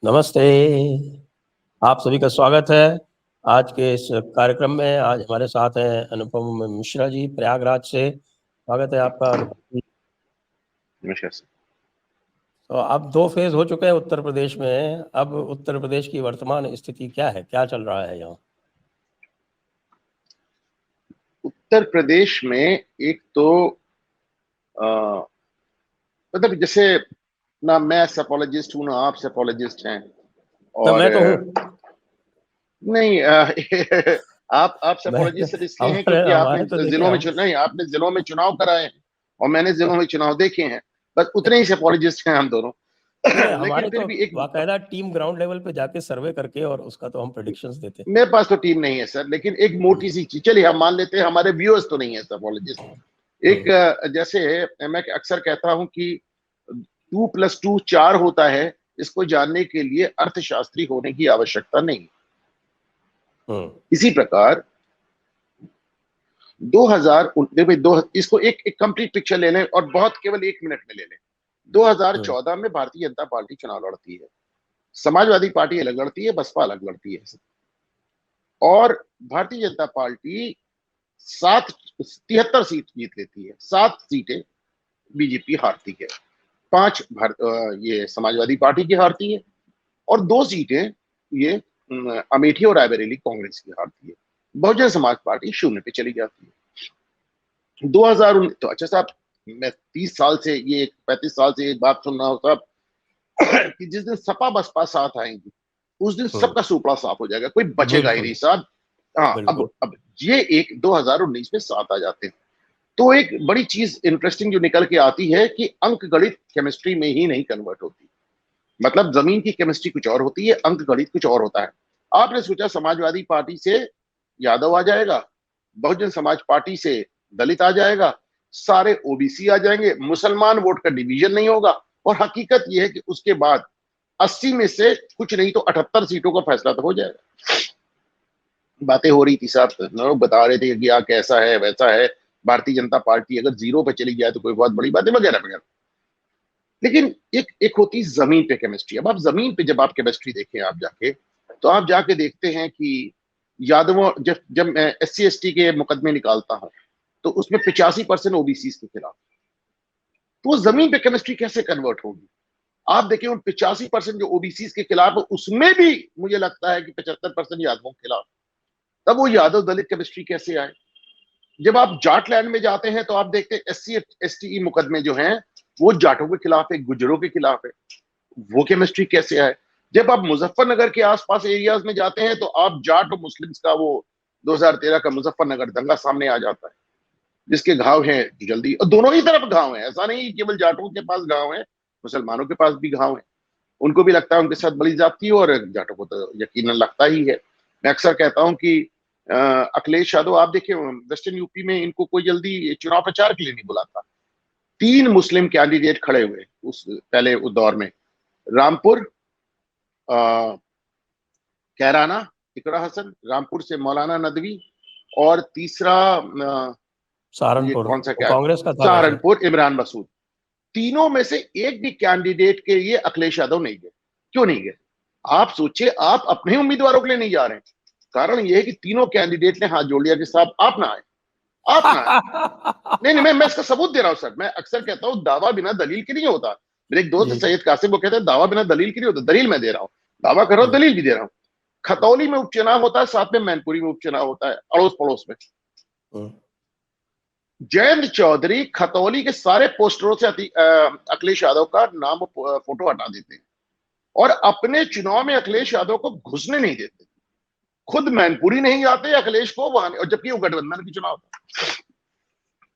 नमस्ते, आप सभी का स्वागत है आज के इस कार्यक्रम में। आज हमारे साथ हैं अनुपम मिश्रा जी प्रयागराज से। स्वागत है आपका अनुपम जी। नमस्कार सर। तो अब 2 फेज हो चुके हैं उत्तर प्रदेश में। अब उत्तर प्रदेश की वर्तमान स्थिति क्या है, क्या चल रहा है यहाँ? उत्तर प्रदेश में एक तो मतलब जैसे ना मैं सेपोलॉजिस्ट हूं ना आप सेपोलॉजिस्ट हैं तो और मैं तो हूँ। नहीं आप मैं सेपोलॉजिस्ट इसलिए हैं हमारे क्योंकि हमारे तो आपने देखिए जिलों में हम नहीं आपने जिलों में चुनाव कराए हैं और मैंने जिलों में चुनाव देखे हैं। बस उतने ही सेपोलॉजिस्ट हैं हम दोनों। नहीं, लेकिन हमारे फिर तो भी एक बाकायदा टीम ग्राउंड लेवल पे जाके सर्वे करके और उसका तो हम प्रेडिक्शंस देते हैं। मेरे पास तो टीम नहीं है सर, लेकिन एक मोटी सी चीज चलिए हम मान लेते हैं हमारे व्यूअर्स तो नहीं है सेपोलॉजिस्ट। एक जैसे मैं अक्सर कहता हूं कि 2+2 4 होता है, इसको जानने के लिए अर्थशास्त्री होने की आवश्यकता नहीं। इसी प्रकार 2000 देखिए दो इसको एक कंप्लीट पिक्चर ले लें और बहुत केवल 1 मिनट में ले लें। 2014 में भारतीय जनता पार्टी चुनाव लड़ती है, समाजवादी पार्टी अलग लड़ती है, बसपा अलग लड़ती है और भारतीय जनता पार्टी 73 सीट जीत लेती है। 7 सीटें बीजेपी हारती है, 5 ये समाजवादी पार्टी की हारती है और 2 सीटें ये अमेठी और रायबरेली कांग्रेस की हारती है। बहुजन समाज पार्टी शून्य पे चली जाती है। 2019 तो अच्छा साहब, मैं 30 साल से ये 35 साल से एक बात सुन रहा हूँ साहब कि जिस दिन सपा बसपा साथ आएंगी उस दिन सबका सुपड़ा साफ हो जाएगा, कोई बचेगा ही बिल्कुल, नहीं साहब। हाँ, बिल्कुल। अब ये एक 2019 में साथ आ जाते हैं तो एक बड़ी चीज इंटरेस्टिंग जो निकल के आती है कि अंक गणित केमिस्ट्री में ही नहीं कन्वर्ट होती। मतलब जमीन की केमिस्ट्री कुछ और होती है, अंक गणित कुछ और होता है। आपने सोचा समाजवादी पार्टी से यादव आ जाएगा, बहुजन समाज पार्टी से दलित आ जाएगा, सारे ओबीसी आ जाएंगे, मुसलमान वोट का डिवीजन नहीं होगा और हकीकत यह है कि उसके बाद 80 में से कुछ नहीं तो 78 सीटों का फैसला तो हो जाएगा। बातें हो रही थी साहब, लोग बता रहे थे कि क्या कैसा है वैसा है, भारतीय जनता पार्टी अगर 0 पे चली जाए तो कोई बहुत बड़ी बात है वगैरह वगैरह। लेकिन एक एक होती जमीन पे केमिस्ट्री। अब आप जमीन पे जब आप केमिस्ट्री देखें आप जाके तो आप जाके देखते हैं कि यादवों जब मैं SC ST के मुकदमे निकालता हूं तो उसमें 85% ओबीसी के खिलाफ। तो वो जमीन पे केमिस्ट्री कैसे कन्वर्ट होगी? आप देखिए उन 85% जो ओबीसी के खिलाफ उसमें भी मुझे लगता है कि 75% यादवों के खिलाफ। तब वो यादव दलित केमिस्ट्री कैसे आए? जब आप जाट लैंड में जाते हैं तो आप देखते हैं SC ST मुकदमे जो हैं वो जाटों के खिलाफ है, गुजरों के खिलाफ है। वो केमिस्ट्री कैसे आए? जब आप मुजफ्फरनगर के आसपास एरियाज में जाते हैं तो आप जाट और मुस्लिम्स का वो 2013 का मुजफ्फरनगर दंगा सामने आ जाता है, जिसके घाव हैं जल्दी, और दोनों ही तरफ घाव हैं। ऐसा नहीं केवल जाटों के पास घाव है, मुसलमानों के पास भी घाव है। उनको भी लगता है उनके साथ बड़ी जाती है और जाटों को तो यकीनन लगता ही है। मैं अक्सर कहता हूं कि अखिलेश यादव आप देखिए वेस्टर्न यूपी में इनको कोई जल्दी चुनाव प्रचार के लिए नहीं बुलाता। 3 मुस्लिम कैंडिडेट खड़े हुए उस पहले उस दौर में, रामपुर, कैराना इकरा हसन, रामपुर से मौलाना नदवी और तीसरा ये सहारनपुर कौन सा क्या, कांग्रेस का था वैसे। सहारनपुर इमरान मसूद। तीनों में से एक भी कैंडिडेट के लिए अखिलेश यादव नहीं गए। क्यों नहीं गए? आप सोचिए, आप अपने उम्मीदवारों के लिए नहीं जा रहे हैं। कारण यह है कि तीनों कैंडिडेट ने हाथ जोड़ लिया कि साहब आप ना आए, आप ना आए। नहीं नहीं, मैं इसका सबूत दे रहा हूं सर। मैं अक्सर कहता हूं दावा बिना दलील के नहीं होता। मेरे एक दोस्त जी, सैयद कासिम वो कहते हैं दावा बिना दलील के नहीं होता। दलील मैं दे रहा हूं, दावा कर रहा हूं, दलील भी दे रहा हूं। खतौली में उपचुनाव होता है, साथ में मैनपुरी में उपचुनाव होता है, अड़ोस पड़ोस में। जयंत चौधरी खतौली के सारे पोस्टरों से अखिलेश यादव का नाम फोटो हटा देते हैं और अपने चुनाव में अखिलेश यादव को घुसने नहीं देते। खुद मैनपुरी नहीं जाते अखिलेश को वहां, और जबकि वो गठबंधन की चुनाव था।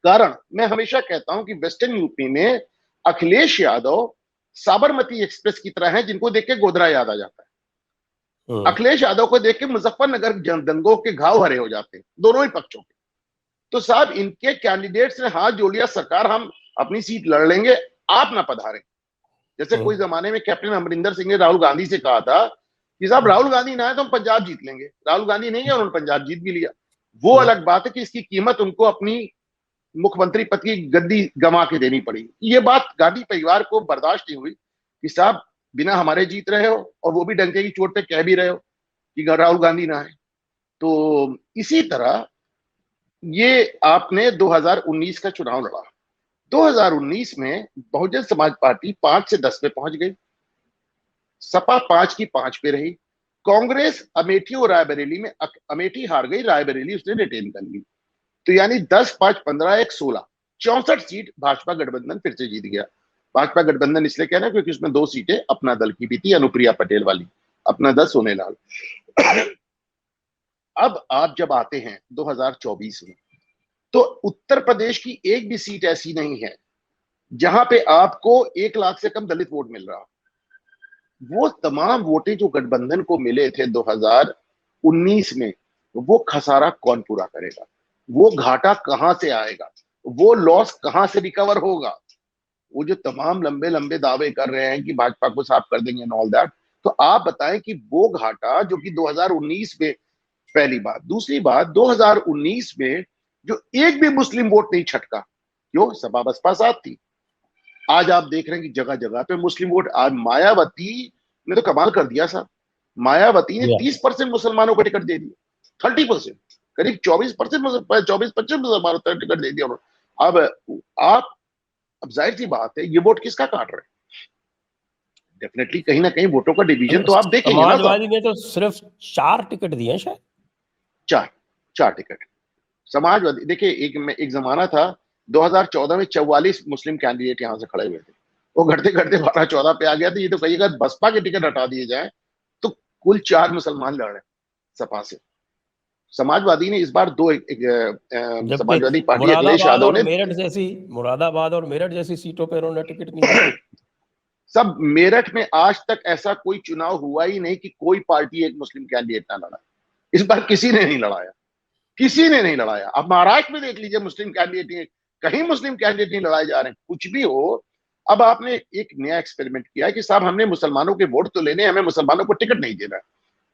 कारण मैं हमेशा कहता हूं कि वेस्टर्न यूपी में अखिलेश यादव साबरमती एक्सप्रेस की तरह है, जिनको देख के गोधरा याद आ जाता है। अखिलेश यादव को देख के मुजफ्फरनगर दंगों के घाव हरे हो जाते हैं, दोनों ही पक्षों के। तो साहब इनके कैंडिडेट्स ने हाथ जोड़ लिया, सरकार हम अपनी सीट लड़ लेंगे, आप ना पधारें। जैसे कोई जमाने में कैप्टन अमरिंदर सिंह ने राहुल गांधी से कहा था कि साहब राहुल गांधी ना आए तो हम पंजाब जीत लेंगे। राहुल गांधी नहीं है, उन्होंने पंजाब जीत भी लिया। वो अलग बात है कि इसकी कीमत उनको अपनी मुख्यमंत्री पद की गद्दी गंवा के देनी पड़ी। ये बात गांधी परिवार को बर्दाश्त नहीं हुई कि साहब बिना हमारे जीत रहे हो, और वो भी डंके की चोट पे कह भी रहे हो कि राहुल गांधी ना है। तो इसी तरह ये आपने 2019 का चुनाव लड़ा। 2019 में बहुजन समाज पार्टी 5 से 10 पे पहुंच गई, सपा 5 की 5 पे रही, कांग्रेस अमेठी और रायबरेली में, अमेठी हार गई, रायबरेली उसने रिटेन कर ली। तो यानी 10, 5, 15, 1, 16, 64 सीट भाजपा गठबंधन फिर से जीत गया। भाजपा गठबंधन इसलिए कहना है क्योंकि उसमें 2 सीटें अपना दल की भी थी, अनुप्रिया पटेल वाली, अपना दल सोनेलाल। अब आप जब आते हैं 2024 में, तो उत्तर प्रदेश की एक भी सीट ऐसी नहीं है जहां पे आपको 1 लाख से कम दलित वोट मिल रहा। वो तमाम वोटें जो गठबंधन को मिले थे 2019 में, वो खसारा कौन पूरा करेगा? वो घाटा कहां से आएगा? वो लॉस कहां से रिकवर होगा? वो जो तमाम लंबे लंबे दावे कर रहे हैं कि भाजपा को साफ कर देंगे एंड ऑल दैट, तो आप बताएं कि वो घाटा जो कि 2019 में, पहली बात, दूसरी बात 2019 में जो एक भी मुस्लिम वोट नहीं छटका, क्यों? सपा बसपा साथ थी। आज आप देख रहे हैं कि जगह जगह पे मुस्लिम वोट। आज मायावती ने तो कमाल कर दिया साहब, मायावती ने या 30% मुसलमानों को टिकट दे दिया, 30%, करीब 24%, 24-25 मुसलमानों को टिकट दे दिया उन्होंने। अब आप, अब जाहिर सी बात है ये वोट किसका काट रहे हैं? डेफिनेटली कहीं ना कहीं वोटों का डिवीजन तो आप देखेंगे ना। तो समाजवादी ने तो सिर्फ 4 टिकट दिए हैं शायद। चार, 4 टिकट समाजवादी। देखिए एक जमाना था 2014 में 44 मुस्लिम कैंडिडेट यहां से खड़े हुए थे, वो घटते घटते 12-14 पे आ गया था। ये तो कहिएगा बसपा के टिकट हटा दिए जाए तो कुल 4 मुसलमान लड़ रहे सपा से। समाजवादी ने इस बार 2, जबकि समाजवादी पार्टी अखिलेश यादव ने मुरादाबाद और मेरठ जैसी सीटों पर उन्होंने टिकट नहीं दिया। सब, मेरठ में आज तक ऐसा कोई चुनाव हुआ ही नहीं कि कोई पार्टी एक मुस्लिम कैंडिडेट ना लड़ा। इस बार किसी ने नहीं लड़ाया, किसी ने नहीं लड़ाया। अब महाराष्ट्र में देख लीजिए, मुस्लिम कैंडिडेट, कहीं मुस्लिम कैंडिडेट नहीं लड़ाए जा रहे हैं। कुछ भी हो, अब आपने एक नया एक्सपेरिमेंट किया कि साहब हमने मुसलमानों के वोट तो लेने, हमें मुसलमानों को टिकट नहीं देना,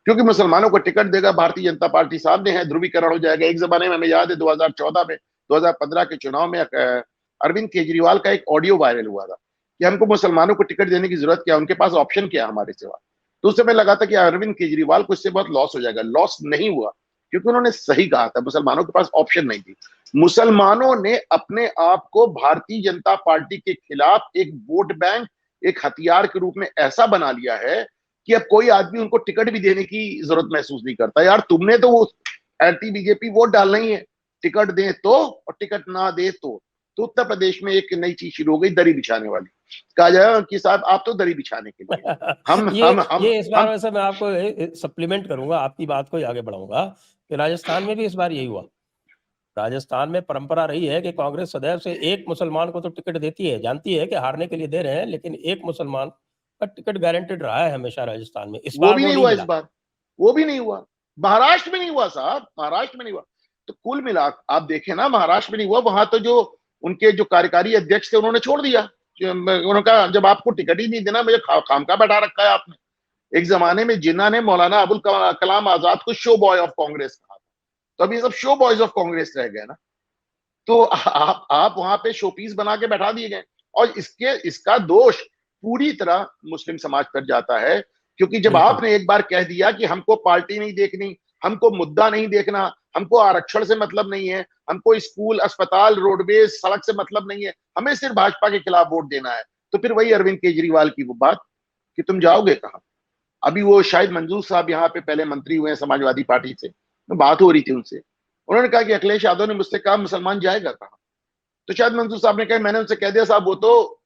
क्योंकि मुसलमानों को टिकट देगा भारतीय जनता पार्टी सामने है, ध्रुवीकरण हो जाएगा। एक जमाने में हमें याद है 2014 में, 2015 के चुनाव में अरविंद केजरीवाल का एक ऑडियो वायरल हुआ था कि हमको मुसलमानों को टिकट देने की जरूरत क्या, उनके पास ऑप्शन क्या हमारे सिवा। तो उस समय लगा था कि अरविंद केजरीवाल को इससे बहुत लॉस हो जाएगा। लॉस नहीं हुआ, क्योंकि उन्होंने सही कहा था, मुसलमानों के पास ऑप्शन नहीं थी। मुसलमानों ने अपने आप को भारतीय जनता पार्टी के खिलाफ एक वोट बैंक, एक हथियार के रूप में ऐसा बना लिया है कि अब कोई आदमी उनको टिकट भी देने की जरूरत महसूस नहीं करता। यार तुमने तो वो एंटी बीजेपी वोट डालना ही है, टिकट दे तो और टिकट ना दे तो उत्तर प्रदेश में एक नई चीज शुरू हो गई, दरी बिछाने वाली। कहा जाए कि साहब आप तो दरी बिछाने के लिए, हम ये हम हम ये इस बार हम वैसे मैं आपको सप्लीमेंट करूंगा, आपकी बात को ही आगे बढ़ाऊंगा कि राजस्थान में भी इस बार यही हुआ। राजस्थान में परंपरा रही है कि कांग्रेस सदैव से एक मुसलमान को तो टिकट देती है, जानती है कि हारने के लिए दे रहे हैं, लेकिन एक मुसलमान का टिकट गारंटेड रहा है हमेशा राजस्थान में। इस वो बार भी वो नहीं नहीं हुआ, इस मिला। बार वो भी नहीं हुआ। महाराष्ट्र में नहीं हुआ साहब, महाराष्ट्र में नहीं हुआ। तो कुल मिला आप देखें ना, महाराष्ट्र में नहीं हुआ। वहां तो जो उनके जो कार्यकारी अध्यक्ष थे उन्होंने छोड़ दिया। उन्होंने कहा जब आपको टिकट ही नहीं देना, मुझे खाम का बैठा रखा है आपने। एक जमाने में जिन्ना ने मौलाना अबुल कलाम आजाद को शो बॉय ऑफ कांग्रेस कहा, तो अभी सब शो बॉयज ऑफ कांग्रेस रह गए ना। तो आप वहां पे शोपीस बना के बैठा दिए गए। और इसका दोष पूरी तरह मुस्लिम समाज पर जाता है, क्योंकि जब बिल्कुल। आपने एक बार कह दिया कि हमको पार्टी नहीं देखनी, हमको मुद्दा नहीं देखना, हमको आरक्षण से मतलब नहीं है, हमको स्कूल, अस्पताल, रोडवेज, सड़क से मतलब नहीं है, हमें सिर्फ भाजपा के खिलाफ वोट देना है, तो फिर वही अरविंद केजरीवाल की वो बात कि तुम जाओगे कहां। अभी वो शायद मंजूर साहब यहाँ पे पहले मंत्री हुए हैं समाजवादी पार्टी से, तो बात हो रही थी उनसे, उन्होंने कहा कि अखिलेश यादव ने मुझसे कहा मुसलमान जाएगा कहां। तो शायद मंजूर साहब ने कहा, मैंने उनसे कह दिया साहब वो तो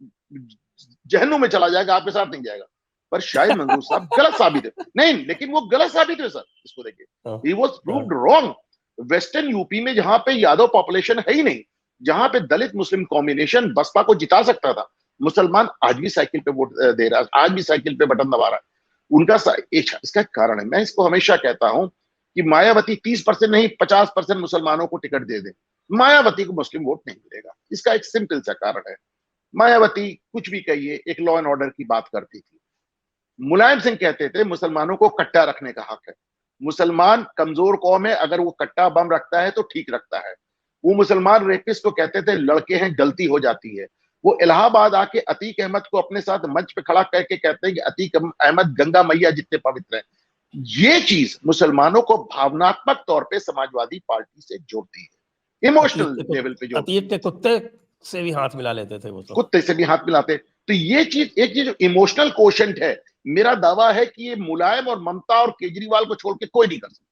जहन्नुम में चला जाएगा, आपके साथ नहीं जाएगा। पर शायद मंजूर साहब गलत साबित है, नहीं लेकिन वो गलत साबित है सर, इसको देखिए, हाँ, he was proved wrong. Western UP में जहां पे यादव पॉपुलेशन है ही नहीं, जहां पे दलित मुस्लिम कॉम्बिनेशन बसपा को जिता सकता था, मुसलमान आज भी साइकिल पे वोट दे रहा है, आज भी साइकिल पे बटन दबा रहा है। उनका इसका कारण है, मैं इसको हमेशा कहता हूं कि मायावती 30% नहीं 50% मुसलमानों को टिकट दे दे, मायावती को मुस्लिम वोट नहीं मिलेगा। इसका एक सिंपल सा कारण है, मायावती कुछ भी कहिए एक लॉ एंड ऑर्डर की बात करती थी। मुलायम सिंह कहते थे मुसलमानों को कट्टा रखने का हक है। मुसलमान कमजोर कौम है, अगर वो कट्टा बम रखता है तो ठीक रखता है। वो मुसलमान रेपिस्ट को कहते थे लड़के हैं गलती हो जाती है। वो इलाहाबाद आके अतीक अहमद को अपने साथ मंच पे खड़ा करके कहते हैं कि अतीक अहमद गंगा मैया जितने पवित्र हैं। ये चीज मुसलमानों को भावनात्मक तौर पे समाजवादी पार्टी से जोड़ती है, इमोशनल लेवल पे जोड़ती है। अतीक के कुत्ते से भी हाथ मिला लेते थे वो तो, कुत्ते से भी हाथ मिलाते। तो ये चीज, एक चीज इमोशनल कोशेंट है। मेरा दावा है कि ये मुलायम और ममता और केजरीवाल को छोड़ के कोई नहीं कर सकता।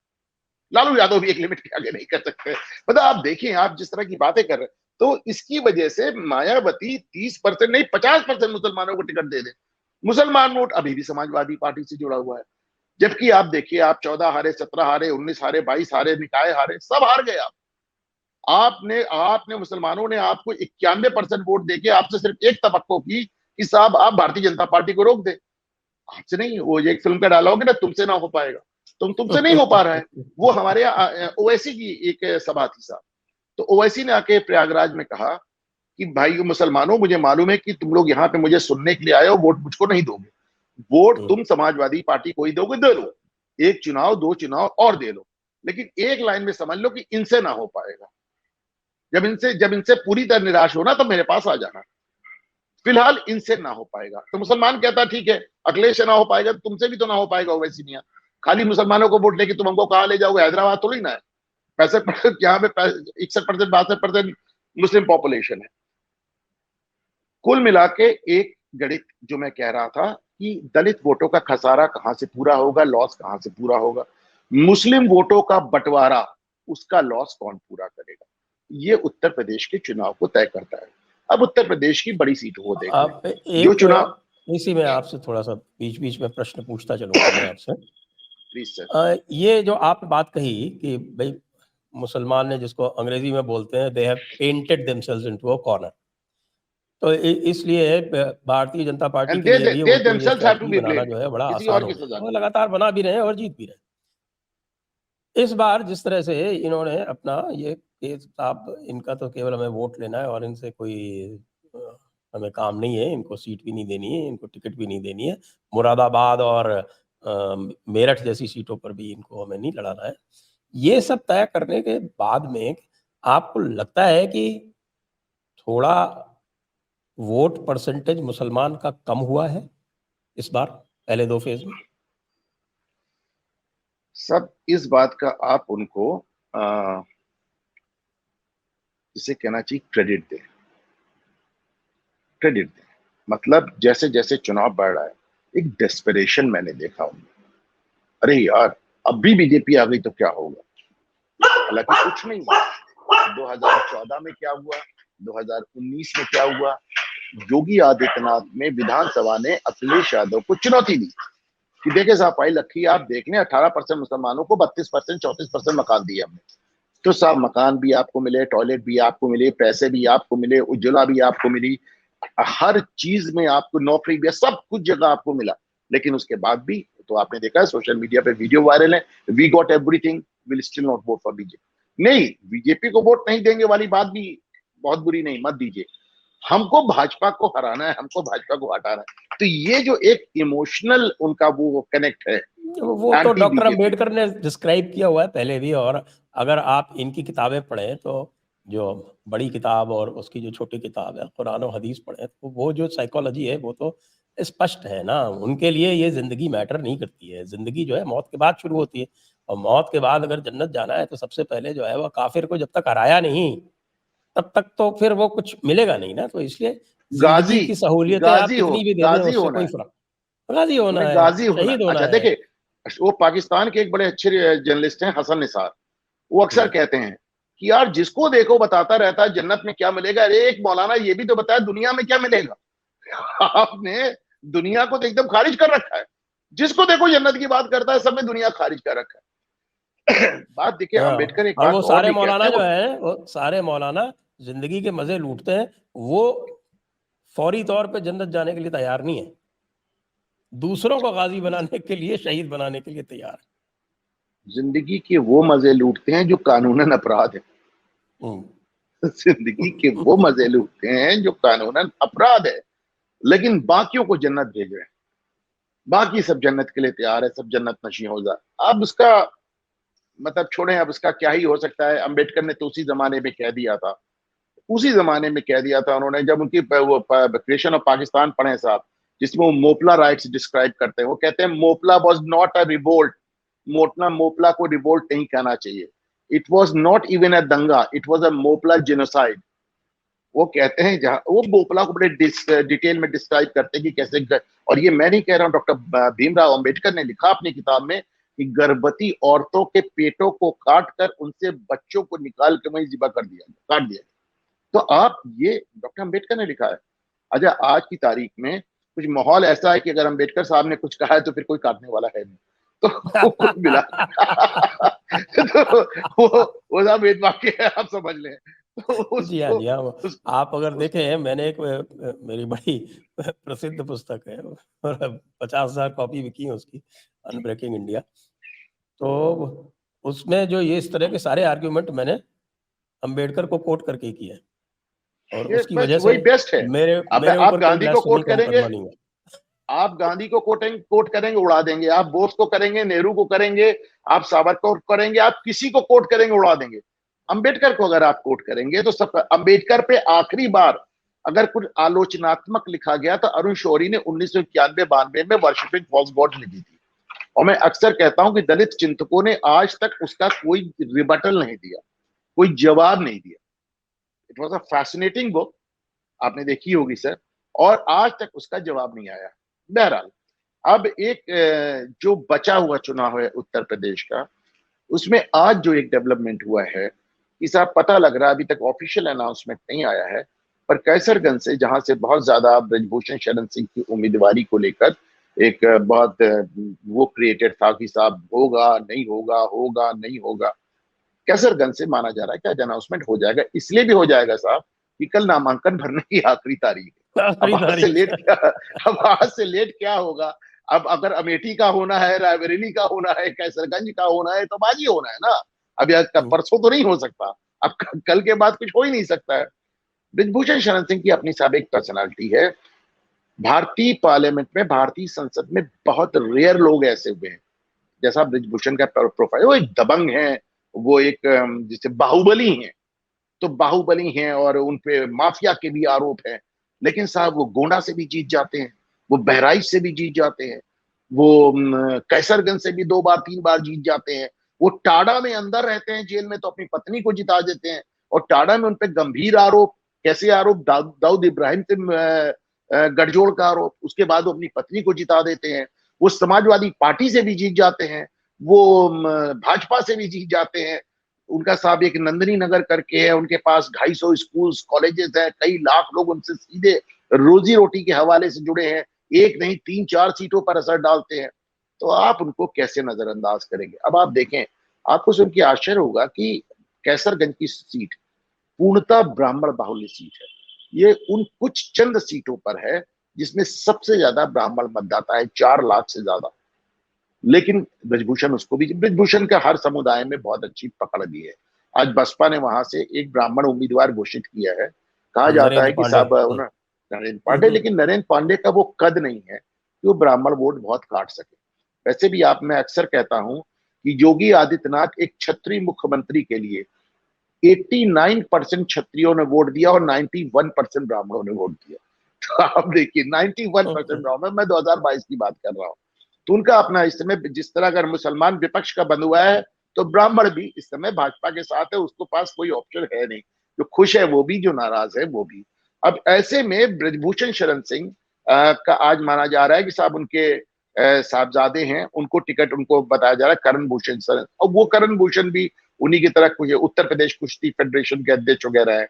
लालू यादव भी एक लिमिट के आगे नहीं कर सकते। मतलब आप देखें, आप जिस तरह की बातें कर रहे हैं, तो इसकी वजह से मायावती 30% नहीं 50% मुसलमानों को टिकट दे दे। मुसलमान वोट अभी भी समाजवादी पार्टी से जुड़ा हुआ है। जबकि आप देखिए, आप 14 हारे, 17 हारे, 19 हारे, 22 हारे, निकाय हारे, सब हार गए आप। आपने आपने मुसलमानों ने आपको 91% वोट देके आपसे सिर्फ एक तवक्को की कि साहब आप भारतीय जनता पार्टी को रोक दे। आपसे नहीं, वो एक फिल्म का डायलॉग है ना, तुमसे ना हो पाएगा, तुमसे नहीं हो पा रहा है। वो हमारे ओवैसी की एक सभा थी साहब, तो ओवैसी ने आके प्रयागराज में कहा कि भाई मुसलमानों, मुझे मालूम है कि तुम लोग यहाँ पे मुझे सुनने के लिए आए हो, वोट मुझको नहीं दोगे। वोट तुम समाजवादी पार्टी को ही दोगे, दे लो, एक चुनाव 2 चुनाव और दे लो, लेकिन एक लाइन में समझ लो कि इनसे ना हो पाएगा। जब इनसे पूरी तरह निराश होना तो मेरे पास आ जाना, फिलहाल इनसे ना हो पाएगा। तो मुसलमान कहता ठीक है, अखिलेश से ना हो पाएगा तो तुमसे भी तो ना हो पाएगा ओवैसी मियां। खाली मुसलमानों को वोट लेके तुम हमको कहां ले जाओगे, हैदराबाद थोड़ी ना है। 65% यहाँ पे 61% 62% मुस्लिम पॉपुलेशन है। कुल मिला के एक गणित जो मैं कह रहा था कि दलित वोटों का खसारा कहां से पूरा होगा, लॉस कहां से पूरा होगा, मुस्लिम वोटों का बंटवारा, उसका लॉस कौन पूरा करेगा, ये उत्तर प्रदेश के चुनाव को तय करता है। अब उत्तर प्रदेश की बड़ी सीटों को देख लें, आप जो एक चुनाव। इसी में आपसे थोड़ा सा बीच बीच में प्रश्न पूछता चलूंगा मैं आपसे। Please sir. ये जो आप बात कही कि भाई मुसलमान ने, जिसको अंग्रेजी में बोलते हैं, they have painted themselves into a corner, तो इसलिए भारतीय जनता पार्टी एंड के लिए भी दे उनको ये themselves have to strategy be बनाना ब्लेम्ड, जो है बड़ा किसी आसान और हो की गया सजा है, और नहीं। लगातार बना भी रहे हैं और जीत भी रहे हैं। इस बार जिस तरह से इन्होंने अपना ये केस, आप इनका तो केवल हमें वोट लेना है और इनसे कोई अ, हमें काम नहीं है, इनको सीट भी नहीं देनी है, इनको टिकट भी नहीं देनी है, मुरादाबाद और मेरठ जैसी सीटों पर भी इनको हमें नहीं लड़ाना है। ये सब तय करने के बाद में आपको लगता है कि थोड़ा वोट परसेंटेज मुसलमान का कम हुआ है इस बार पहले 2 फेज में? सब इस बात का आप उनको आ, जिसे कहना चाहिए क्रेडिट दें, क्रेडिट दें। मतलब जैसे जैसे चुनाव बढ़ रहा है, एक डेस्परेशन मैंने देखा उनमें। अरे यार, अब भी बीजेपी आ गई तो क्या होगा। हालांकि कुछ नहीं हुआ। 2014 में क्या हुआ, 2019 में क्या हुआ, योगी आदित्यनाथ में विधानसभा ने अखिलेश यादव को चुनौती दी कि देखे साहब, भाई लखी आप देख लें, 18% मुसलमानों को 32% 34% मकान दिए हमने, तो साहब मकान भी आपको मिले, टॉयलेट भी आपको मिले, पैसे भी आपको मिले, उज्ज्वला भी आपको मिली, हर चीज में आपको नौकरी भी, सब कुछ जगह आपको मिला। लेकिन उसके बाद भी तो आपने देखा है सोशल मीडिया पे वीडियो वायरल है, we got everything, will still not vote for BJP. नहीं, बीजेपी को वोट नहीं देंगे वाली बात भी बहुत बुरी नहीं, मत दीजिए। हमको भाजपा को हराना है, हमको भाजपा को हटाना है। तो ये जो एक इमोशनल उनका वो कनेक्ट है वो तो एंटी डॉक्टर बीजेपी। अंबेडकर ने डिस्क्राइब किया हुआ है पहले भी, और अगर आप इनकी किताबें पढ़ें तो जो बड़ी किताब और उसकी जो छोटी किताब है कुरान और हदीस पढ़ें, तो वो जो साइकोलॉजी है वो तो स्पष्ट है ना। उनके लिए ये जिंदगी मैटर नहीं करती है, जिंदगी जो है मौत के बाद शुरू होती है, और मौत के बाद अगर जन्नत जाना है तो सबसे पहले जो है वो काफिर को जब तक हराया नहीं तब तक तो फिर वो कुछ मिलेगा नहीं ना। तो इसलिए जिंदगी गाजी, की सहूलियतें आप गाजी हो, कितनी भी दे दें गाजी उससे होना कोई है, फर्क, गाजी होना उन्हें है, गाजी होना। शहीद होना अच्छा है। देखिए, वो पाकिस्तान के एक बड़े अच्छे जर्नलिस्ट हैं हसन निसार, वो अक्सर कहते हैं कि यार जिसको देखो बताता रहता है जन्नत में क्या मिलेगा। अरे एक मौलाना ये भी तो बताया दुनिया में क्या मिलेगा। आपने दुनिया को तो एकदम खारिज कर रखा है। जिसको देखो जन्नत की बात करता है, सब में दुनिया खारिज कर रखा है। बात देखिए, हाँ, अंबेडकर एक और बात वो और सारे भी कहते मौलाना हैं, जो वो है, वो सारे मौलाना जिंदगी के मजे लूटते हैं, वो फौरी तौर पे जन्नत जाने के लिए तैयार नहीं है, दूसरों को गाजी बनाने के लिए, शहीद बनाने के लिए तैयार जिंदगी के वो मजे लूटते हैं जो कानूनन अपराध है। है। जिंदगी के वो मजे लूटते हैं जो कानूनन अपराध है, लेकिन बाकियों को जन्नत भेज रहे हैं। बाकी सब जन्नत के लिए तैयार है, सब जन्नत नशी हो जाए। अब उसका मतलब छोड़ें, अब उसका क्या ही हो सकता है। अंबेडकर ने तो उसी जमाने में कह दिया था उसी जमाने में कह दिया था उन्होंने, जब उनकी वो क्रिएशन ऑफ पाकिस्तान पढ़े साहब, जिसमें वो मोपला राइट्स डिस्क्राइब करते हैं, वो कहते हैं Moplah was not a revolt, Moplah को रिवोल्ट नहीं कहना चाहिए, it was not even a दंगा, it was a Moplah genocide. वो कहते हैं, जहां वो मोपला को बड़े डिटेल में डिस्क्राइब करते हैं कि कैसे और ये मैं नहीं कह रहा हूँ, डॉक्टर भीमराव अंबेडकर ने लिखा अपनी किताब में कि गर्भवती औरतों के पेटों को काट कर उनसे बच्चों को निकाल के वहीं जिबा कर दिया, काट दिया। तो आप, ये डॉक्टर अंबेडकर ने लिखा है। अच्छा, आज की तारीख में कुछ माहौल ऐसा है कि अगर अंबेडकर साहब ने कुछ कहा है तो फिर कोई काटने वाला है नहीं, तो कुल मिला तो वो सब एक वाक्य है, आप समझ लें। तो जी हाँ, उसको जी हाँ। उस, आप अगर उस, देखें, मैंने एक मेरी बड़ी प्रसिद्ध पुस्तक है और 50,000 कॉपी बिकी है उसकी, अनब्रेकिंग इंडिया। तो उसमें जो ये इस तरह के सारे आर्गुमेंट मैंने अंबेडकर को कोट करके ही किए हैं, और ये उसकी बस वजह से वही बेस्ट है। मेरे अब मेरे आप ऊपर कोई गांधी को ब्लास्फेमी कोट का करेंगे, मुकदमा नहीं हुआ। आप गांधी को कोट करेंगे उड़ा देंगे, आप बोस को करेंगे, नेहरू को करेंगे, आप सावरकर को करेंगे, आप किसी को कोट करेंगे उड़ा देंगे। अंबेडकर को अगर आप कोट करेंगे तो सब, अंबेडकर पे आखिरी बार अगर कुछ आलोचनात्मक लिखा गया तो अरुण शौरी ने 1991-92 में वर्शिपिंग फॉल्स गॉड लिखी थी। और मैं अक्सर कहता हूं कि दलित चिंतकों ने आज तक उसका कोई रिबटल नहीं दिया, कोई जवाब नहीं दिया। It was a fascinating book, आपने देखी होगी सर, और आज तक उसका जवाब नहीं आया। बहरहाल, अब एक जो बचा हुआ चुनाव है उत्तर प्रदेश का, उसमें आज जो एक डेवलपमेंट हुआ है, कि साहब पता लग रहा है, अभी तक ऑफिशियल अनाउंसमेंट नहीं आया है, पर कैसरगंज से, जहां से बहुत ज्यादा ब्रजभूषण शरण सिंह की उम्मीदवारी को लेकर एक बहुत वो क्रिएटेड था कि साहब होगा नहीं होगा, होगा नहीं होगा, कैसरगंज से माना जा रहा है कि आज अनाउंसमेंट हो जाएगा। इसलिए भी हो जाएगा साहब कि कल नामांकन भरने की आखिरी तारीख है। अब आज से खरीदारी। लेट क्या, अब आज से लेट क्या होगा? अब अगर अमेठी का होना है, रायबरेली का होना है, कैसरगंज का होना है, तो आज ही होना है ना। अब यार परसों तो नहीं हो सकता, अब कल के बाद कुछ हो ही नहीं सकता है। ब्रिजभूषण शरण सिंह की अपनी साहब एक पर्सनालिटी है। भारतीय पार्लियामेंट में, भारतीय संसद में बहुत रेयर लोग ऐसे हुए हैं जैसा ब्रिजभूषण का प्रोफाइल। वो एक दबंग है, वो एक जैसे बाहुबली हैं, तो बाहुबली हैं और उनपे माफिया के भी आरोप हैं, लेकिन साहब वो गोंडा से भी जीत जाते हैं, वो बहराइच से भी जीत जाते हैं, वो कैसरगंज से भी 2 बार 3 बार जीत जाते हैं। वो टाडा में अंदर रहते हैं जेल में तो अपनी पत्नी को जिता देते हैं, और टाडा में उनपे गंभीर आरोप, कैसे आरोप, दाऊद इब्राहिम से गठजोड़ का आरोप, उसके बाद वो अपनी पत्नी को जिता देते हैं। वो समाजवादी पार्टी से भी जीत जाते हैं, वो भाजपा से भी जीत जाते हैं। उनका साहब एक नंदनी नगर करके है, उनके पास 250 स्कूल्स कॉलेजेस है, कई लाख लोग उनसे सीधे रोजी रोटी के हवाले से जुड़े हैं, एक नहीं 3-4 सीटों पर असर डालते हैं। तो आप उनको कैसे नजरअंदाज करेंगे? अब आप देखें, आपको सुन के आश्चर्य होगा कि कैसरगंज की सीट पूर्णतः ब्राह्मण बाहुल्य सीट है। ये उन कुछ चंद सीटों पर है जिसमें सबसे ज्यादा ब्राह्मण मतदाता है, 4 लाख से ज्यादा। लेकिन ब्रजभूषण, उसको भी, ब्रजभूषण का हर समुदाय में बहुत अच्छी पकड़ दी है। आज बसपा ने वहां से एक ब्राह्मण उम्मीदवार घोषित किया है। कहा जाता है नरेंद्र कि पांडे। साहब नरेंद्र पांडे, लेकिन नरेंद्र पांडे का वो कद नहीं है कि वो ब्राह्मण वोट बहुत काट सके। वैसे भी आप, मैं अक्सर कहता हूं कि योगी आदित्यनाथ एक क्षत्रिय मुख्यमंत्री के लिए 89% क्षत्रियों ने वोट दिया और 91% ब्राह्मणों ने वोट दिया। तो आप देखिए 91% ब्राह्मण, मैं 2022 की बात कर रहा हूँ। तो उनका अपना, इस समय जिस तरह अगर मुसलमान विपक्ष का बंद हुआ है, तो ब्राह्मण भी इस समय भाजपा के साथ है, उसको पास कोई ऑप्शन है नहीं। जो खुश है वो भी, जो नाराज है वो भी। अब ऐसे में ब्रजभूषण शरण सिंह का आज माना जा रहा है कि साहब उनके साहबजादे हैं, उनको टिकट उनको बताया जा रहा है करण भूषण शरण, और वो करण भूषण भी उन्हीं की तरह कुछ उत्तर प्रदेश कुश्ती फेडरेशन के अध्यक्ष वगैरह है।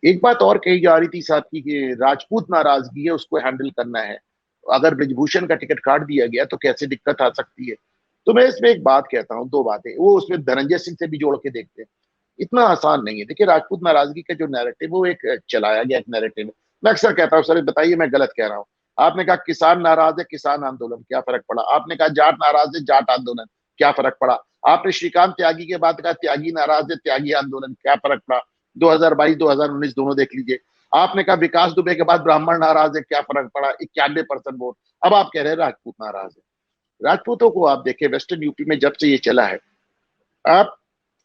एक बात और कही जा रही थी साहब की कि राजपूत नाराजगी है, उसको हैंडल करना है। अगर ब्रिजभूषण का टिकट काट दिया गया तो कैसे दिक्कत आ सकती है? तो मैं इसमें एक बात कहता हूँ, 2 बातें, वो उसमें धनंजय सिंह से भी जोड़ के देखते हैं। इतना आसान नहीं है। देखिए, राजपूत नाराजगी का जो नैरेटिव, वो एक चलाया गया एक नैरेटिव। मैं अक्सर कहता हूँ, सर बताइए मैं गलत कह रहा हूँ। आपने कहा किसान नाराज है, किसान आंदोलन, क्या फर्क पड़ा? आपने कहा जाट नाराज है, जाट आंदोलन, क्या फर्क पड़ा? आपने श्रीकांत त्यागी के बाद कहा त्यागी नाराज है, त्यागी आंदोलन, क्या फर्क पड़ा? 2022-2019 दोनों देख लीजिए। आपने कहा विकास दुबे के बाद ब्राह्मण नाराज है, क्या फर्क पड़ा? 91% वोट। अब आप कह रहे हैं राजपूत नाराज है। राजपूतों को आप देखें, वेस्टर्न यूपी में जब से ये चला है, आप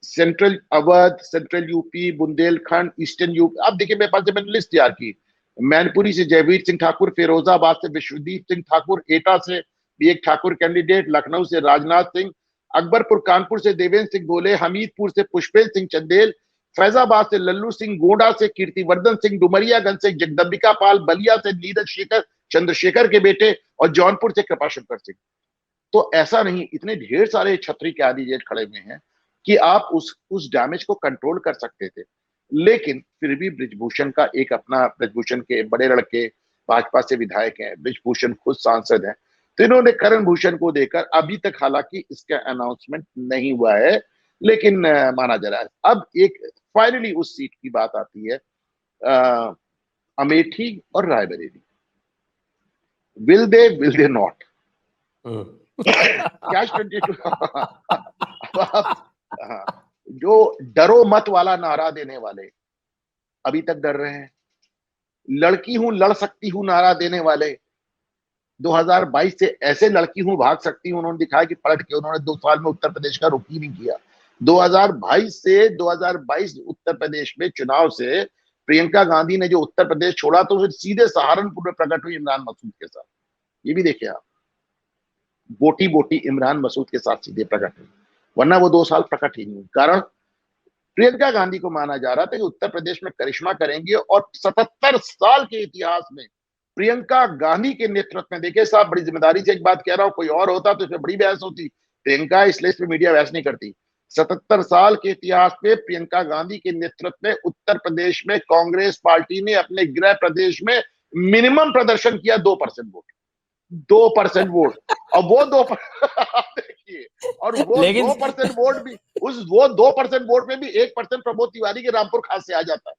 central Awadh, central UP, Bundelkhand, eastern UP. आप देखिए मेरे पास जब मैंने लिस्ट तैयार की, मैनपुरी से जयवीर सिंह ठाकुर, फिरोजाबाद से विश्वदीप सिंह ठाकुर, एटा से भी एक ठाकुर कैंडिडेट, लखनऊ से राजनाथ सिंह, अकबरपुर कानपुर से देवेंद्र सिंह गोले, हमीदपुर से पुष्पेंद्र सिंह चंदेल, फैजाबाद से लल्लू सिंह, गोंडा से कीर्तिवर्धन सिंह, डुमरियागंज से जगदम्बिका पाल, बलिया से नीरज शेखर चंद्रशेखर के बेटे, और जौनपुर से कृपाशंकर सिंह। तो ऐसा नहीं, इतने ढेर सारे छतरी कैंडिडेट खड़े हुए हैं कि आप उस डैमेज को कंट्रोल कर सकते थे। लेकिन फिर भी ब्रिजभूषण का एक अपना, ब्रिजभूषण के बड़े लड़के भाजपा से विधायक हैं, ब्रिजभूषण खुद सांसद हैं, तो इन्होंने करण भूषण को देकर, अभी तक हालांकि इसका अनाउंसमेंट नहीं हुआ है, लेकिन माना जा रहा है। अब एक फाइनली उस सीट की बात आती है, अमेठी और Raebareli. Will they not? Catch 22। जो डरो मत वाला नारा देने वाले अभी तक डर रहे हैं, लड़की हूं लड़ सकती हूं नारा देने वाले 2022 से ऐसे लड़की हूं भाग सकती हूं उन्होंने दिखाया कि पलट के उन्होंने 2 साल में उत्तर प्रदेश का रुख ही नहीं किया। 2022 से 2022 उत्तर प्रदेश में चुनाव से प्रियंका गांधी ने जो उत्तर प्रदेश छोड़ा, तो फिर सीधे सहारनपुर में प्रकट हुई इमरान मसूद के साथ। ये भी देखिए आप, बोटी बोटी इमरान मसूद के साथ सीधे प्रकट हुई, वरना वो 2 साल प्रकट ही नहीं। कारण प्रियंका गांधी को माना जा रहा था कि उत्तर प्रदेश में करिश्मा करेंगे, और 77 साल के इतिहास में प्रियंका गांधी के नेतृत्व में, देखिए साहब बड़ी जिम्मेदारी से एक बात कह रहा हूं, कोई और होता तो इसमें बड़ी बहस होती, प्रियंका इसलिए इस पर मीडिया बहस नहीं करती। 77 साल के इतिहास में प्रियंका गांधी के नेतृत्व में उत्तर प्रदेश में कांग्रेस पार्टी ने अपने गृह प्रदेश में मिनिमम प्रदर्शन किया 2% वोट, 2% वोट, और वो 2% देखिए, और वो 2% वोट भी, वो 2% वोट में भी 1% प्रमोद तिवारी के रामपुर खास से आ जाता है।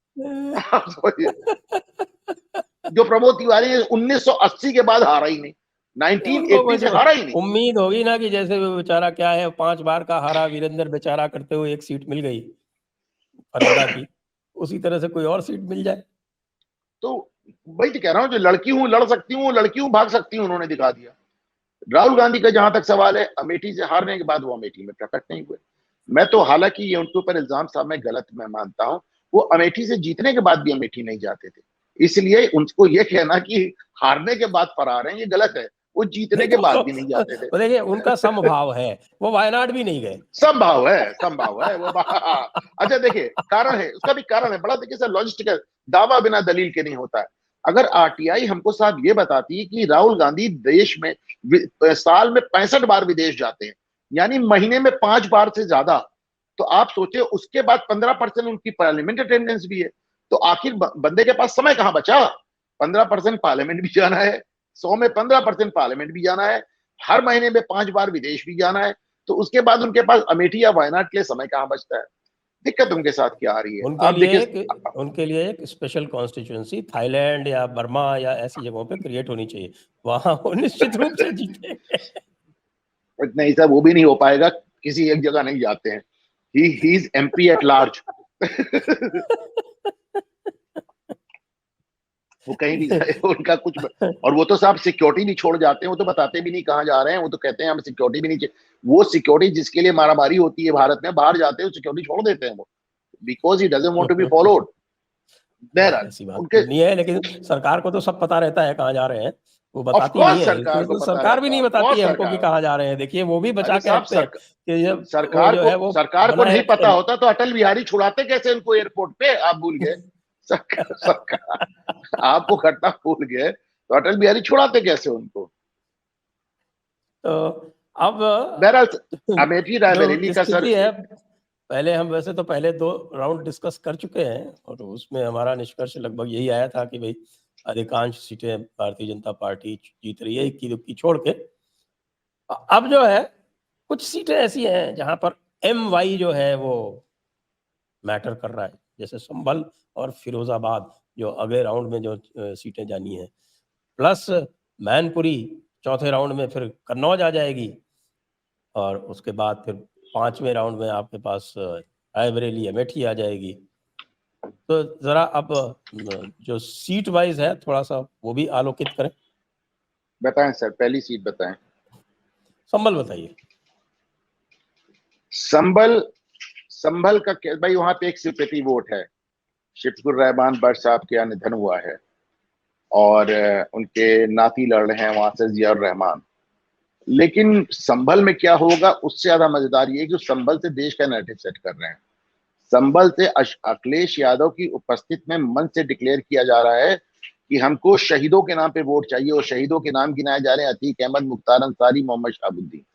जो प्रमोद तिवारी 1980 के बाद हारा ही नहीं, 1980 से हारा ही नहीं। उम्मीद होगी ना कि जैसे वो बेचारा क्या है 5 बार का हारा वीरेंद्र बेचारा करते हुए एक सीट मिल गई फरीदा की, उसी तरह से कोई और सीट मिल जाए। तो वही तो कह रहा हूं, जो लड़की हूं लड़ सकती हूँ, लड़की हूं भाग सकती हूँ, उन्होंने दिखा दिया। राहुल गांधी का जहां तक सवाल है, अमेठी से हारने के बाद वो अमेठी में प्रकट नहीं हुए। मैं तो, हालांकि ये उनके ऊपर इल्जाम साहब मैं गलत मैं मानता हूं, वो अमेठी से जीतने के बाद भी अमेठी नहीं जाते थे, इसलिए उनको ये कहना कि हारने के बाद फरार हैं, ये गलत है। वो जीतने के बाद भी नहीं जाते थे। देखिए उनका समभाव है, वो वायनाड भी नहीं गए। संभाव है, संभाव है वो। अच्छा देखिए, कारण है, उसका भी कारण है बड़ा, देखिए सर लॉजिस्टिकल, दावा बिना दलील के नहीं होता है। अगर आरटीआई हमको साहब ये बताती है कि राहुल गांधी देश में साल में 65 बार विदेश जाते हैं, यानी महीने में 5 बार से ज्यादा, तो आप सोचे उसके बाद 15% उनकी पार्लियामेंट अटेंडेंस भी है, तो आखिर बंदे के पास समय कहां बचा? 15% पार्लियामेंट भी जाना है, 100 में 15% पार्लियामेंट भी जाना है, हर महीने में 5 बार विदेश भी जाना है, तो उसके बाद उनके पास अमेठी या वायनाड के लिए समय कहां बचता है? दिक्कत उनके साथ क्या आ रही है? उनके लिए एक स्पेशल कॉन्स्टिट्यूएंसी थाईलैंड या बर्मा या ऐसी जगहों पे क्रिएट होनी चाहिए, वहां वो निश्चित रूप से जीतेंगे। नहीं सर, वो भी नहीं हो पाएगा, किसी एक जगह नहीं जाते हैं। He is MP at large. वो कहीं भी जाए उनका कुछ, और वो तो साहब सिक्योरिटी भी छोड़ जाते हैं, वो तो बताते भी नहीं कहाँ जा रहे हैं, वो तो कहते हैं हमें सिक्योरिटी भी नहीं चाहिए। वो सिक्योरिटी जिसके लिए मारामारी होती है भारत में, बाहर जाते हैं सिक्योरिटी छोड़ देते हैं वो, because he doesn't want to be followed. ऐसी बात नहीं है, लेकिन सरकार को तो सब पता रहता है कहाँ जा रहे हैं, वो बताती नहीं है। सरकार भी नहीं बताती है हमको कि कहाँ जा रहे हैं, देखिए वो भी बचा के रखते हैं कि जब सरकार को नहीं पता होता तो अटल बिहारी छुड़ाते कैसे उनको एयरपोर्ट पे? आप भूल गए? सरकार आपको घटना भूल गए तो अटल बिहारी छुड़ाते कैसे उनको? तो अब बहरहाल अमेठी रायबरेली का सर है, पहले हम वैसे तो पहले 2 राउंड डिस्कस कर चुके हैं, और उसमें हमारा निष्कर्ष लगभग यही आया था कि भाई अधिकांश सीटें भारतीय जनता पार्टी जीत रही है, इक्की दुक्की छोड़ के। अब जो है कुछ सीटें ऐसी हैं जहां पर MY जो है वो मैटर कर रहा है, जैसे संभल और फिरोजाबाद जो अगले राउंड में जो सीटें जानी है, प्लस मैनपुरी चौथे राउंड में, फिर कन्नौज आ जाएगी, और उसके बाद फिर 5वें राउंड में आपके पास रायबरेली अमेठी आ जाएगी। तो जरा अब जो सीट वाइज है थोड़ा सा वो भी आलोकित करें। बताएं सर, पहली सीट बताएं। संभल बताइए। संभल संभल का भाई वहां पे एक सिंपैथी वोट है, शिफ्कुर रहमान बट साहब के यहाँ निधन हुआ है और उनके नाती लड़ रहे हैं वहां से जियाउर रहमान। लेकिन संभल में क्या होगा उससे ज्यादा मजेदार ये है कि संभल से देश का नैरेटिव सेट कर रहे हैं। संभल से अखिलेश यादव की उपस्थित में मन से डिक्लेयर किया जा रहा है कि हमको शहीदों के नाम पे वोट चाहिए, और शहीदों के नाम गिनाए जा रहे हैं अतीक अहमद, मुख्तार अंसारी, मोहम्मद शहाबुद्दीन।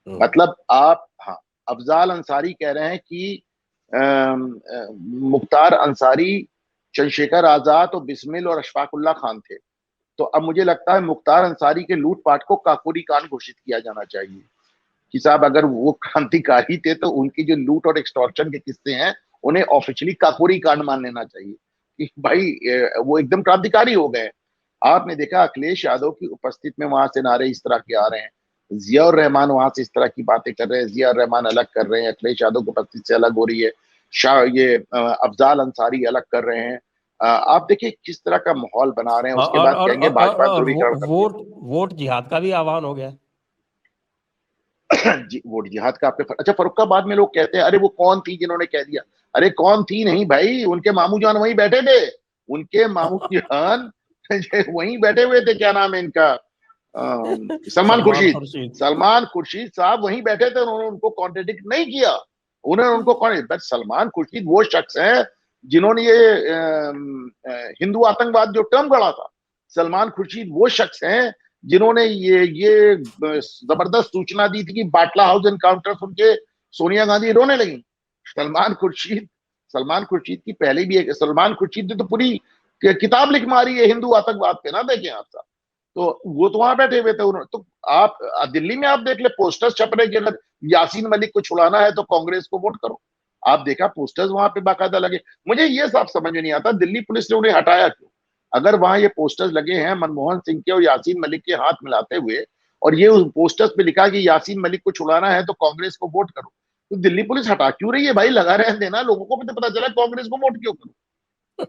मतलब आप, हाँ, अफजाल अंसारी कह रहे हैं कि मुख्तार अंसारी, चंद्रशेखर आजाद और बिस्मिल और अशफाकुल्ला खान थे। तो अब मुझे लगता है मुख्तार अंसारी के लूटपाट को काकोरी कांड घोषित किया जाना चाहिए कि साहब अगर वो क्रांतिकारी थे तो उनकी जो लूट और एक्सटॉर्शन के किस्से हैं उन्हें ऑफिशियली काकोरी कांड मान लेना चाहिए कि भाई वो एकदम क्रांतिकारी हो गए। आपने देखा अखिलेश यादव की उपस्थित में वहां से नारे इस तरह के आ रहे हैं, जियाउर रहमान वहां से इस तरह की बातें कर रहे हैं, जियाउर रहमान अलग कर रहे हैं, अखिलेश यादव की उपस्थित से अलग हो रही है, शाह ये अफजाल अंसारी अलग कर रहे हैं। आप देखिए किस तरह का माहौल बना रहे हैं, उसके बाद कहेंगे भाजपा ध्रुवीकरण करती है। वोट जिहाद का भी आह्वान हो गया। वोट जिहाद का आपके अच्छा, फरुखाबाद में लोग कहते हैं अरे वो कौन थी जिन्होंने कह दिया। अरे कौन थी नहीं भाई, उनके मामू जान वहीं बैठे थे, उनके मामू जान वहीं बैठे हुए थे। क्या नाम है इनका, सलमान खुर्शीद। सलमान खुर्शीद साहब वहीं बैठे थे, उन्होंने उनको कॉन्ट्रडिक्ट नहीं किया। उन्होंने उनको सलमान खुर्शीद वो शख्स है जिन्होंने ये हिंदू आतंकवाद जो टर्म गढ़ा था। सलमान खुर्शीद वो शख्स हैं जिन्होंने ये जबरदस्त सूचना दी थी कि बाटला हाउस एनकाउंटर सुन के सोनिया गांधी रोने लगी। सलमान खुर्शीद की पहले भी एक, सलमान खुर्शीद ने तो पूरी किताब लिख मारी है हिंदू आतंकवाद पे ना, देखें आप साहब। तो वो तो वहां बैठे हुए थे उन्होंने। तो आप दिल्ली में आप देख ले पोस्टर्स छप रहे कि अगर यासीन मलिक को छुड़ाना है तो कांग्रेस को वोट करो। आप देखा पोस्टर्स वहां पे बाकायदा लगे। मुझे ये साफ समझ में नहीं आता दिल्ली पुलिस ने उन्हें हटाया क्यों। अगर वहां ये पोस्टर्स लगे हैं मनमोहन सिंह के और यासीन मलिक के हाथ मिलाते हुए, और ये उस पोस्टर्स पे लिखा कि यासीन मलिक को छुड़ाना है तो कांग्रेस को वोट करो, तो दिल्ली पुलिस हटा क्यों रही है भाई। लगा रहने देना, लोगों को भी तो पता चला कांग्रेस को वोट क्यों करो।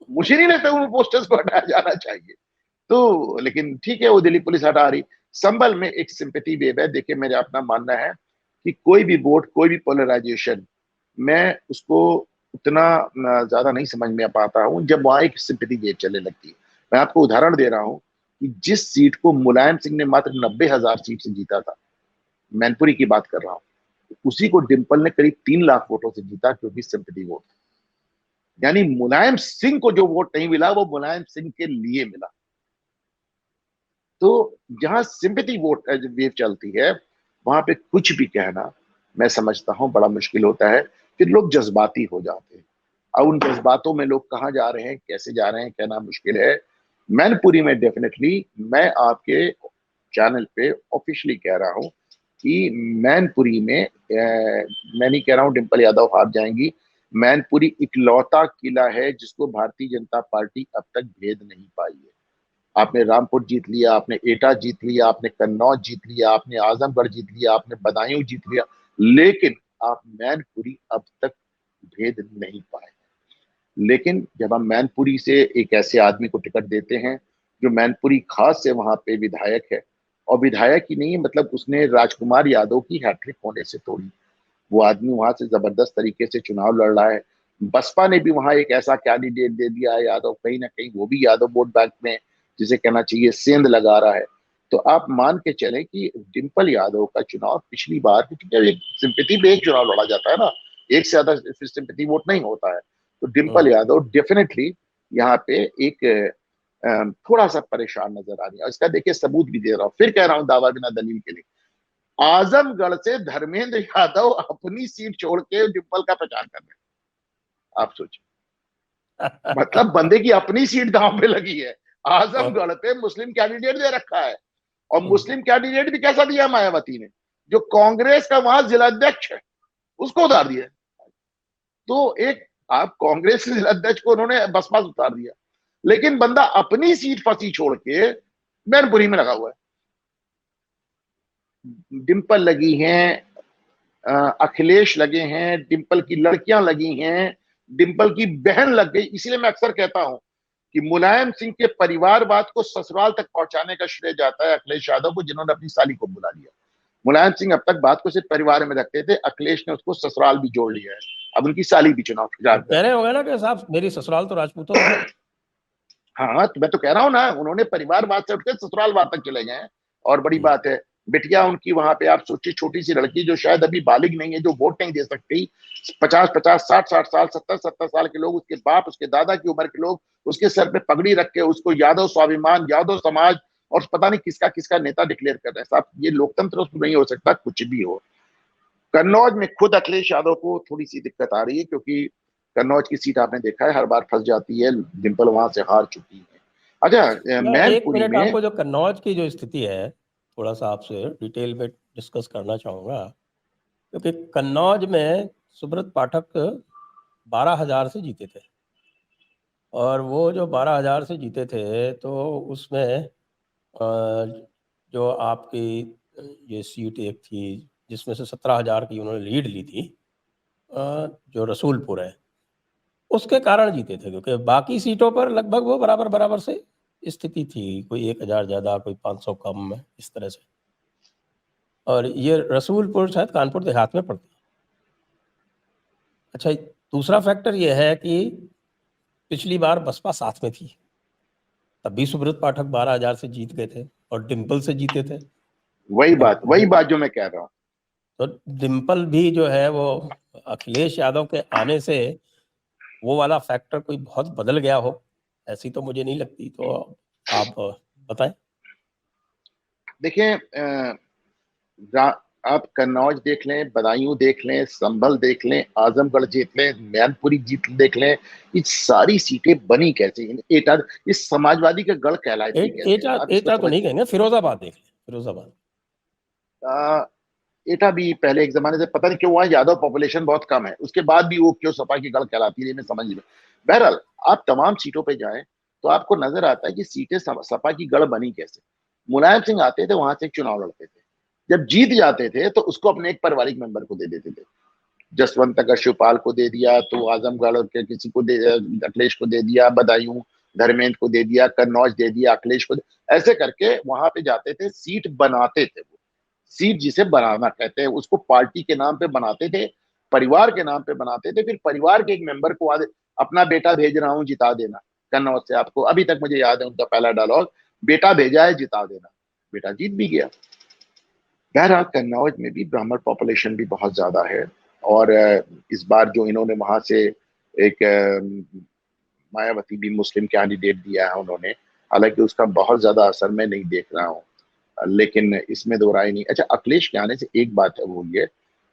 मुझे नहीं लगता उन पोस्टर्स को हटाया जाना चाहिए। तो लेकिन ठीक है, वो दिल्ली पुलिस हटा रही। संभल में एक सिंपैथी वेव है। देखिए मेरा अपना मानना है कि कोई भी वोट, कोई भी पोलराइजेशन, मैं उसको उतना ज्यादा नहीं समझ में पाता हूं जब वहां एक सिंपैथी वेव चलने लगती है। मैं आपको उदाहरण दे रहा हूं कि जिस सीट को मुलायम सिंह ने मात्र 90,000 सीट से जीता था, मैनपुरी की बात कर रहा हूं, उसी को डिंपल ने करीब 3 लाख वोटों से जीता, क्योंकि सिंपैथी वोट। यानी मुलायम सिंह को जो वोट नहीं मिला वो मुलायम सिंह के लिए मिला। तो जहां सिंपैथी वोट वेव चलती है वहां पे कुछ भी कहना मैं समझता हूं बड़ा मुश्किल होता है। फिर लोग जज्बाती हो जाते हैं। अब उन जज्बातों में लोग कहां जा रहे हैं, कैसे जा रहे हैं, कहना मुश्किल है। मैनपुरी में डेफिनेटली मैं आपके चैनल पे ऑफिशियली कह रहा हूं कि मैनपुरी में मैं नहीं कह रहा हूं डिंपल यादव हार जाएंगी। मैनपुरी इकलौता किला है जिसको भारतीय जनता पार्टी अब तक भेद नहीं पाई है। आपने रामपुर जीत लिया, आपने एटा जीत लिया, आपने कन्नौज जीत लिया, आपने आजमगढ़ जीत लिया, आपने बदायूं जीत लिया, लेकिन आप मैनपुरी अब तक भेद नहीं पाए। लेकिन जब हम मैनपुरी से एक ऐसे आदमी को टिकट देते हैं जो मैनपुरी खास से वहां पे विधायक है, और विधायक ही नहीं मतलब उसने राजकुमार यादव की हैट्रिक होने से तोड़ी, वो आदमी वहां से जबरदस्त तरीके से चुनाव लड़ रहा है। बसपा ने भी वहां एक ऐसा कैंडिडेट दे दिया है यादव, कहीं ना कहीं वो भी यादव वोट बैंक में जिसे कहना चाहिए सेंध लगा रहा है। तो आप मान के चलें कि डिंपल यादव का चुनाव पिछली बार, क्योंकि एक सिंपैथी पे एक चुनाव लड़ा जाता है ना, एक से ज्यादा सिंपैथी वोट नहीं होता है। तो डिंपल यादव डेफिनेटली यहाँ पे एक थोड़ा सा परेशान नजर आ रही है। इसका देखिए सबूत भी दे रहा हूँ, फिर कह रहा हूँ दावा बिना दलील के लिए। आजमगढ़ से धर्मेंद्र यादव अपनी सीट छोड़ के डिंपल का प्रचार कर रहे हैं। आप सोचिए, मतलब बंदे की अपनी सीट दांव पे लगी है। आजमगढ़ पे मुस्लिम कैंडिडेट दे रखा है, और मुस्लिम कैंडिडेट भी कैसा दिया मायावती ने, जो कांग्रेस का वहां जिलाध्यक्ष है उसको उतार दिया। तो एक आप कांग्रेस के जिलाध्यक्ष को उन्होंने बसपा से उतार दिया, लेकिन बंदा अपनी सीट फंसी छोड़ के मैनपुरी में लगा हुआ है। डिंपल लगी हैं, अखिलेश लगे हैं, डिंपल की लड़कियां लगी हैं, डिंपल की बहन लग गई। इसलिए मैं अक्सर कहता हूं कि मुलायम सिंह के परिवारवाद को ससुराल तक पहुंचाने का श्रेय जाता है अखिलेश यादव को, जिन्होंने अपनी साली को बुला लिया। मुलायम सिंह अब तक बात को सिर्फ परिवार में रखते थे, अखिलेश ने उसको ससुराल भी जोड़ लिया है, अब उनकी साली भी चुनाव प्रचार कर कह रहे रही होंगे ना कि साहब मेरी ससुराल तो राजपूतों में है। है। हाँ, तो मैं तो कह रहा हूँ ना, उन्होंने परिवारवाद से उठकर ससुरालवाद तक चले गए हैं। और बड़ी बात है, बिटिया उनकी वहां पे, आप सोचिए, छोटी सी लड़की जो शायद अभी बालिग नहीं है, जो वोट नहीं दे सकती, 50-50, 60-60 साल, 70-70 साल के लोग, उसके बाप, उसके दादा की उम्र के लोग उसके सर पे पगड़ी रख के उसको यादव स्वाभिमान, यादव समाज और पता नहीं किसका किसका नेता डिक्लेयर कर रहे हैं। साहब, ये लोकतंत्र उसमें नहीं हो सकता, कुछ भी हो। कन्नौज में खुद अखिलेश यादव को थोड़ी सी दिक्कत आ रही है, क्योंकि कन्नौज की सीट आपने देखा है हर बार फंस जाती है, डिंपल वहां से हार चुकी है। अच्छा, मैं एक मैनपुरी मिनट में, आपको जो कन्नौज की जो स्थिति है थोड़ा सा आपसे डिटेल में डिस्कस करना चाहूँगा, क्योंकि कन्नौज में सुब्रत पाठक 12,000 से जीते थे, और वो जो 12,000 से जीते थे तो उसमें जो आपकी ये सीट एक थी जिसमें से 17,000 की उन्होंने लीड ली थी, जो रसूलपुर है, उसके कारण जीते थे, क्योंकि बाकी सीटों पर लगभग वो बराबर बराबर से स्थिति थी, कोई 1,000 ज़्यादा, कोई 500 कम, इस तरह से। और ये रसूलपुर शायद कानपुर देहात में पड़ता है। अच्छा, दूसरा फैक्टर ये है कि पिछली बार बसपा साथ में थी, तब भी सुब्रत पाठक 12,000 से जीत गए थे और डिम्पल से जीते थे। वही बात जो मैं कह रहा हूँ। तो डिम्पल भी जो है वो अखिलेश यादव के आने से वो वाला फैक्टर कोई बहुत बदल गया हो, ऐसी तो मुझे नहीं लगती। तो आप बताएं। देखिए, आप कन्नौज देख लें, बदायूं देख लें, संभल देख लें, आजमगढ़ जीत लें, मैनपुरी जीत देख लें, ये सारी सीटें बनी कैसे? एटा, इस समाजवादी का गढ़ कहलाती कैसे है? एटा आप इसको एटा तो समझ। नहीं कहेंगे, फिरोजाबाद देख लें, फिरोजाबाद। एटा भी पहले एक जमाने से पता नहीं क्यों, वहां यादव पॉपुलेशन बहुत कम है, उसके बाद भी वो क्यों सपा की गढ़ कहलाती है, मैं समझ नहीं। बहरहाल, आप तमाम सीटों पे जाएं तो आपको नजर आता है कि सीटें सपा की गढ़ बनी कैसे। मुलायम सिंह आते थे, वहां से एक चुनाव लड़ते थे, जब जीत जाते थे तो उसको अपने एक पारिवारिक मेंबर को दे देते थे। जसवंत अगर शिवपाल को दे दिया तो आजमगढ़ के किसी को दे, अखिलेश को दे दिया, बदायूं धर्मेंद्र को दे दिया, कन्नौज दे दिया अखिलेश को ऐसे करके वहां पे जाते थे, सीट बनाते थे। वो सीट जिसे बनाना कहते हैं, उसको पार्टी के नाम पे बनाते थे, परिवार के नाम पे बनाते थे, फिर परिवार के एक मेंबर को अपना बेटा भेज रहा हूं, जिता देना। कन्नौज से आपको अभी तक मुझे याद है उनका पहला डायलॉग, बेटा भेजा है, जिता देना। बेटा जीत भी गया। बहरहाल, कन्नौज में भी ब्राह्मण पॉपुलेशन भी बहुत ज्यादा है, और इस बार जो इन्होंने वहां से एक मायावती भी मुस्लिम कैंडिडेट दिया है उन्होंने, हालांकि उसका बहुत ज्यादा असर मैं नहीं देख रहा हूँ, लेकिन इसमें दो राय नहीं। अच्छा, अखिलेश के आने से एक बात है, वो ये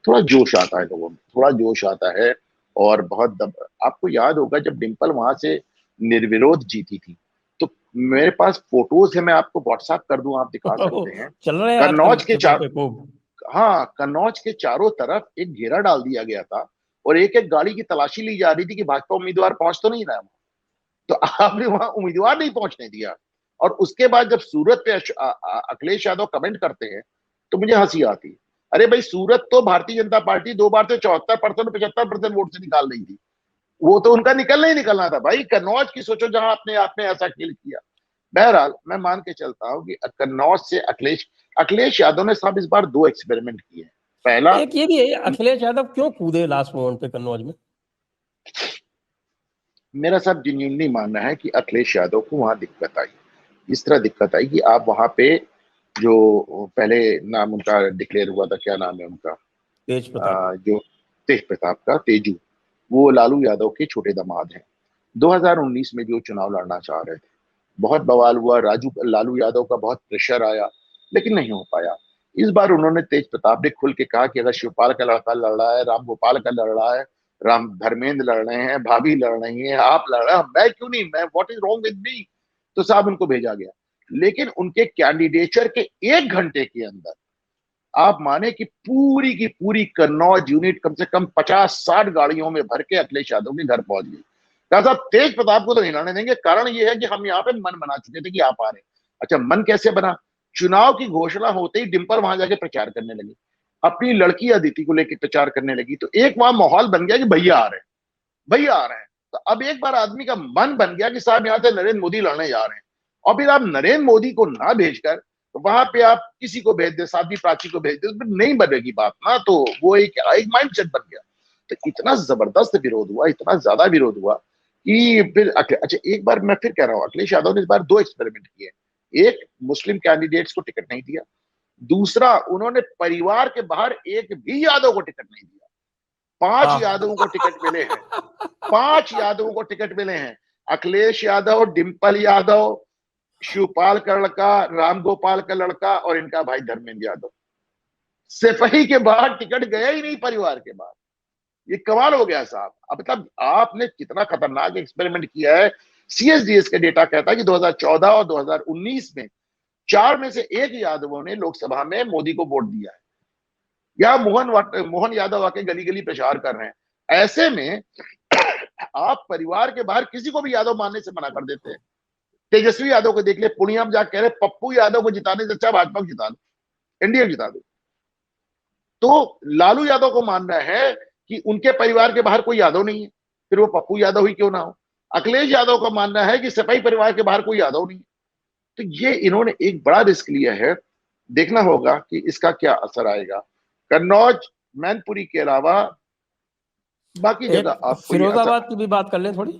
थोड़ा जोश आता है लोगों में, थोड़ा जोश आता है। और आपको याद होगा जब डिंपल वहां से निर्विरोध जीती थी, तो मेरे पास फोटोज है, मैं आपको व्हाट्सएप कर दूं, आप दिखा सकते हैं। चल रहे हैं आजकल कन्नौज के ट्विटर चार पे खूब। हाँ, कन्नौज के चारों तरफ एक घेरा डाल दिया गया था, और एक एक गाड़ी की तलाशी ली जा रही थी कि भाजपा उम्मीदवार पहुंच तो नहीं रहा। तो आपने वहां उम्मीदवार नहीं पहुंचने दिया। और उसके बाद जब सूरत पे अखिलेश यादव कमेंट करते हैं तो मुझे हंसी आती है। अरे भाई, सूरत तो भारतीय जनता पार्टी 2 बार से 74%, 75% वोट से निकाल रही थी, वो तो उनका निकलना ही निकलना था भाई। कन्नौज की सोचो, जहां आपने आपने ऐसा खेल किया। बहरहाल, मैं मान के चलता हूं कि कन्नौज से अखिलेश अखिलेश यादव ने साहब इस बार 2 एक्सपेरिमेंट किए हैं। पहला, एक ये भी है, अखिलेश यादव क्यों कूदे लास्ट मोमेंट पे कन्नौज में? मेरा सब जेन्युइनली मानना है कि अखिलेश यादव को वहां दिक्कत आई, इस तरह दिक्कत आई कि आप वहां पे जो पहले नाम उनका डिक्लेयर हुआ था, क्या नाम है उनका, तेज प्रताप। जो तेज प्रताप का तेजू, वो लालू यादव के छोटे दामाद हैं। 2019 में जो चुनाव लड़ना चाह रहे थे, बहुत बवाल हुआ, लालू यादव का बहुत प्रेशर आया, लेकिन नहीं हो पाया। इस बार उन्होंने, तेज प्रताप ने खुल के कहा कि अगर शिवपाल का लड़का लड़ रहा है, राम गोपाल का लड़ रहा है, राम धर्मेंद्र लड़ रहे हैं, भाभी लड़ रही हैं, आप लड़ रहे हैं, मैं क्यों नहीं, मैं what is wrong with me? तो साहब उनको भेजा गया। लेकिन उनके कैंडिडेचर के 1 घंटे के अंदर आप माने कि पूरी की पूरी कन्नौज यूनिट कम से कम 50-60 गाड़ियों में भर के अखिलेश यादव के घर पहुंच गई। कहा साहब, तेज प्रताप को तो नहीं लड़ने देंगे, कारण ये है कि हम यहाँ पे मन बना चुके थे कि आप आ रहे हैं। अच्छा, मन कैसे बना? चुनाव की घोषणा होते ही डिम्पल वहां जाके प्रचार करने लगी, अपनी लड़की अदिति को लेकर प्रचार करने लगी, तो एक वहां माहौल बन गया कि भैया आ रहे हैं, भैया आ रहे हैं। तो अब एक बार आदमी का मन बन गया कि साहब यहाँ से नरेंद्र मोदी लड़ने जा रहे हैं, और फिर आप नरेंद्र मोदी को ना भेजकर वहां पे आप किसी को भेज दे, साध्वी प्राची को भेज दे, उसमें नहीं बनेगी बात ना, तो वो एक माइंडसेट बन गया। तो इतना जबरदस्त विरोध हुआ, इतना ज्यादा विरोध हुआ कि फिर अच्छा, एक बार मैं फिर कह रहा हूँ, अखिलेश यादव ने इस बार दो एक्सपेरिमेंट किए। एक, मुस्लिम कैंडिडेट्स को टिकट नहीं दिया। दूसरा, उन्होंने परिवार के बाहर एक भी यादव को टिकट नहीं दिया। 5 यादवों को टिकट मिले हैं, 5 यादवों को टिकट मिले हैं। अखिलेश यादव, डिंपल यादव, शिवपाल का लड़का, रामगोपाल का लड़का और इनका भाई धर्मेंद्र यादव। सिपाही के बाहर टिकट गया ही नहीं परिवार के बाहर। ये कमाल हो गया साहब। अब मतलब आपने कितना खतरनाक एक्सपेरिमेंट किया है। सीएसडीएस का डेटा कहता है कि 2014 और 2019 में 4 में से 1 यादवों ने लोकसभा में मोदी को वोट दिया है। या मोहन यादव आके गली गली प्रचार कर रहे हैं। ऐसे में आप परिवार के बाहर किसी को भी यादव मानने से मना कर देते हैं। तेजस्वी यादव को देख ले, पूर्णिया में जाकर कह रहे पप्पू यादव को जिताने से अच्छा भाजपा को जिता दो, एनडीए को जिता दो। तो लालू यादव को मानना है कि उनके परिवार के बाहर कोई यादव नहीं है, फिर वो पप्पू यादव ही क्यों ना हो। अखिलेश यादव का मानना है कि सपाई परिवार के बाहर कोई यादव नहीं है। तो ये इन्होंने एक बड़ा रिस्क लिया है। देखना होगा कि इसका क्या असर आएगा। कन्नौज, मैनपुरी के अलावा बाकी जगह आपको फिरोजाबाद की भी बात कर लें थोड़ी।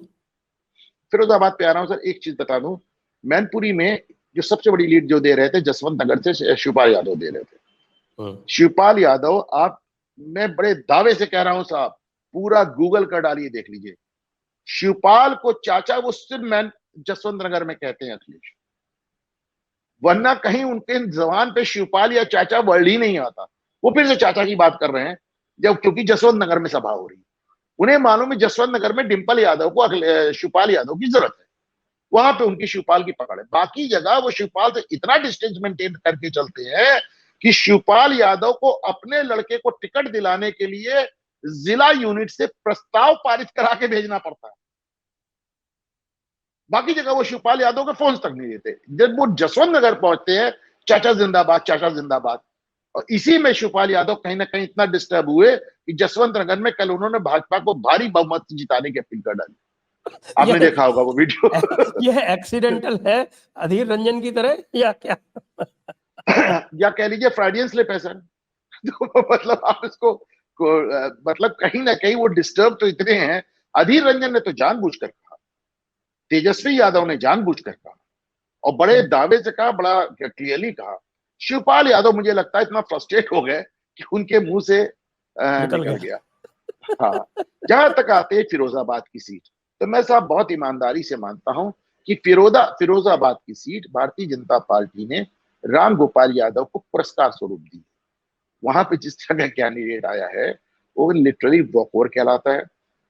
फिरोजाबाद पे आ रहा हूं सर, एक चीज बता दूं। मैनपुरी में जो सबसे बड़ी लीड जो दे रहे थे जसवंत नगर से शिवपाल यादव दे रहे थे। शिवपाल यादव, आप, मैं बड़े दावे से कह रहा हूं साहब, पूरा गूगल कर डालिए, देख लीजिए। शिवपाल को चाचा वो सिर्फ मैन जसवंत नगर में कहते हैं अखिलेश, वरना कहीं उनके जबान पे शिवपाल या चाचा वर्ड ही नहीं आता। वो फिर से चाचा की बात कर रहे हैं जब, क्योंकि जसवंत नगर में सभा हो रही है। उन्हें मालूम है जसवंत नगर में डिंपल यादव को शिवपाल यादव की जरूरत है, वहां पे उनकी शिवपाल की पकड़ है। बाकी जगह वो शिवपाल से इतना डिस्टेंस मेंटेन करके चलते हैं कि शिवपाल यादव को अपने लड़के को टिकट दिलाने के लिए जिला यूनिट से प्रस्ताव पारित करा के भेजना पड़ता है। बाकी जगह वो शिवपाल यादव के फोन तक नहीं देते। जब वो जसवंत नगर पहुंचते हैं, चाचा जिंदाबाद, चाचा जिंदाबाद। और इसी में शिवपाल यादव कहीं ना कहीं इतना डिस्टर्ब हुए कि जसवंत नगर में कल उन्होंने भाजपा को भारी बहुमत से जिताने की अपील कर डाली। आपने देखा होगा वो वीडियो। यह एक्सीडेंटल है अधीर रंजन की तरह या क्या? या कह लीजिए फ्राइडियन स्लिप है सर। तो मतलब आप इसको मतलब कहीं ना कहीं वो डिस्टर्ब तो इतने हैं। अधीर रंजन ने तो जानबूझकर कहा, तेजस्वी यादव ने जानबूझकर कहा और बड़े दावे से कहा, बड़ा क्लियरली कहा। शिवपाल यादव मुझे लगता है इतना फ्रस्ट्रेट हो गए कि उनके मुंह से निकल गया। हाँ, जहां तक आते हैं फिरोजाबाद की सीट, तो मैं साहब बहुत ईमानदारी से मानता हूं कि फिरोजाबाद की सीट भारतीय जनता पार्टी ने राम गोपाल यादव को पुरस्कार स्वरूप दी। वहां पे जिस तरह कैंडिडेट आया है वो लिटरली वॉकओवर कहलाता है।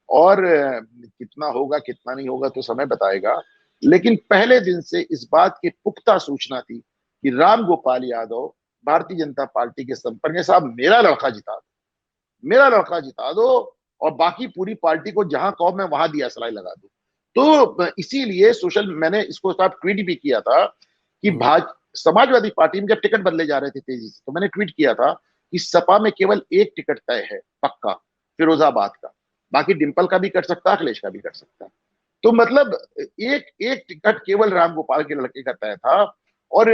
और कितना होगा कितना नहीं होगा तो समय बताएगा, लेकिन पहले दिन से इस बात की पुख्ता सूचना थी कि राम गोपाल यादव भारतीय जनता पार्टी के संपर्क में, साहब मेरा लड़का जिता दो, मेरा लड़का जिता दो, और बाकी पूरी पार्टी को जहां कहो मैं वहां दिया सलाई लगा दो। तो इसीलिए मैंने इसको साहब ट्वीट भी किया था कि समाजवादी पार्टी में जब टिकट बदले जा रहे थे तेजी से, तो मैंने ट्वीट किया था कि सपा में केवल एक टिकट तय है पक्का, फिरोजाबाद का। बाकी डिंपल का भी कर सकता है, अखिलेश का भी कर सकता है। तो मतलब एक एक टिकट केवल रामगोपाल के लड़के का तय था। और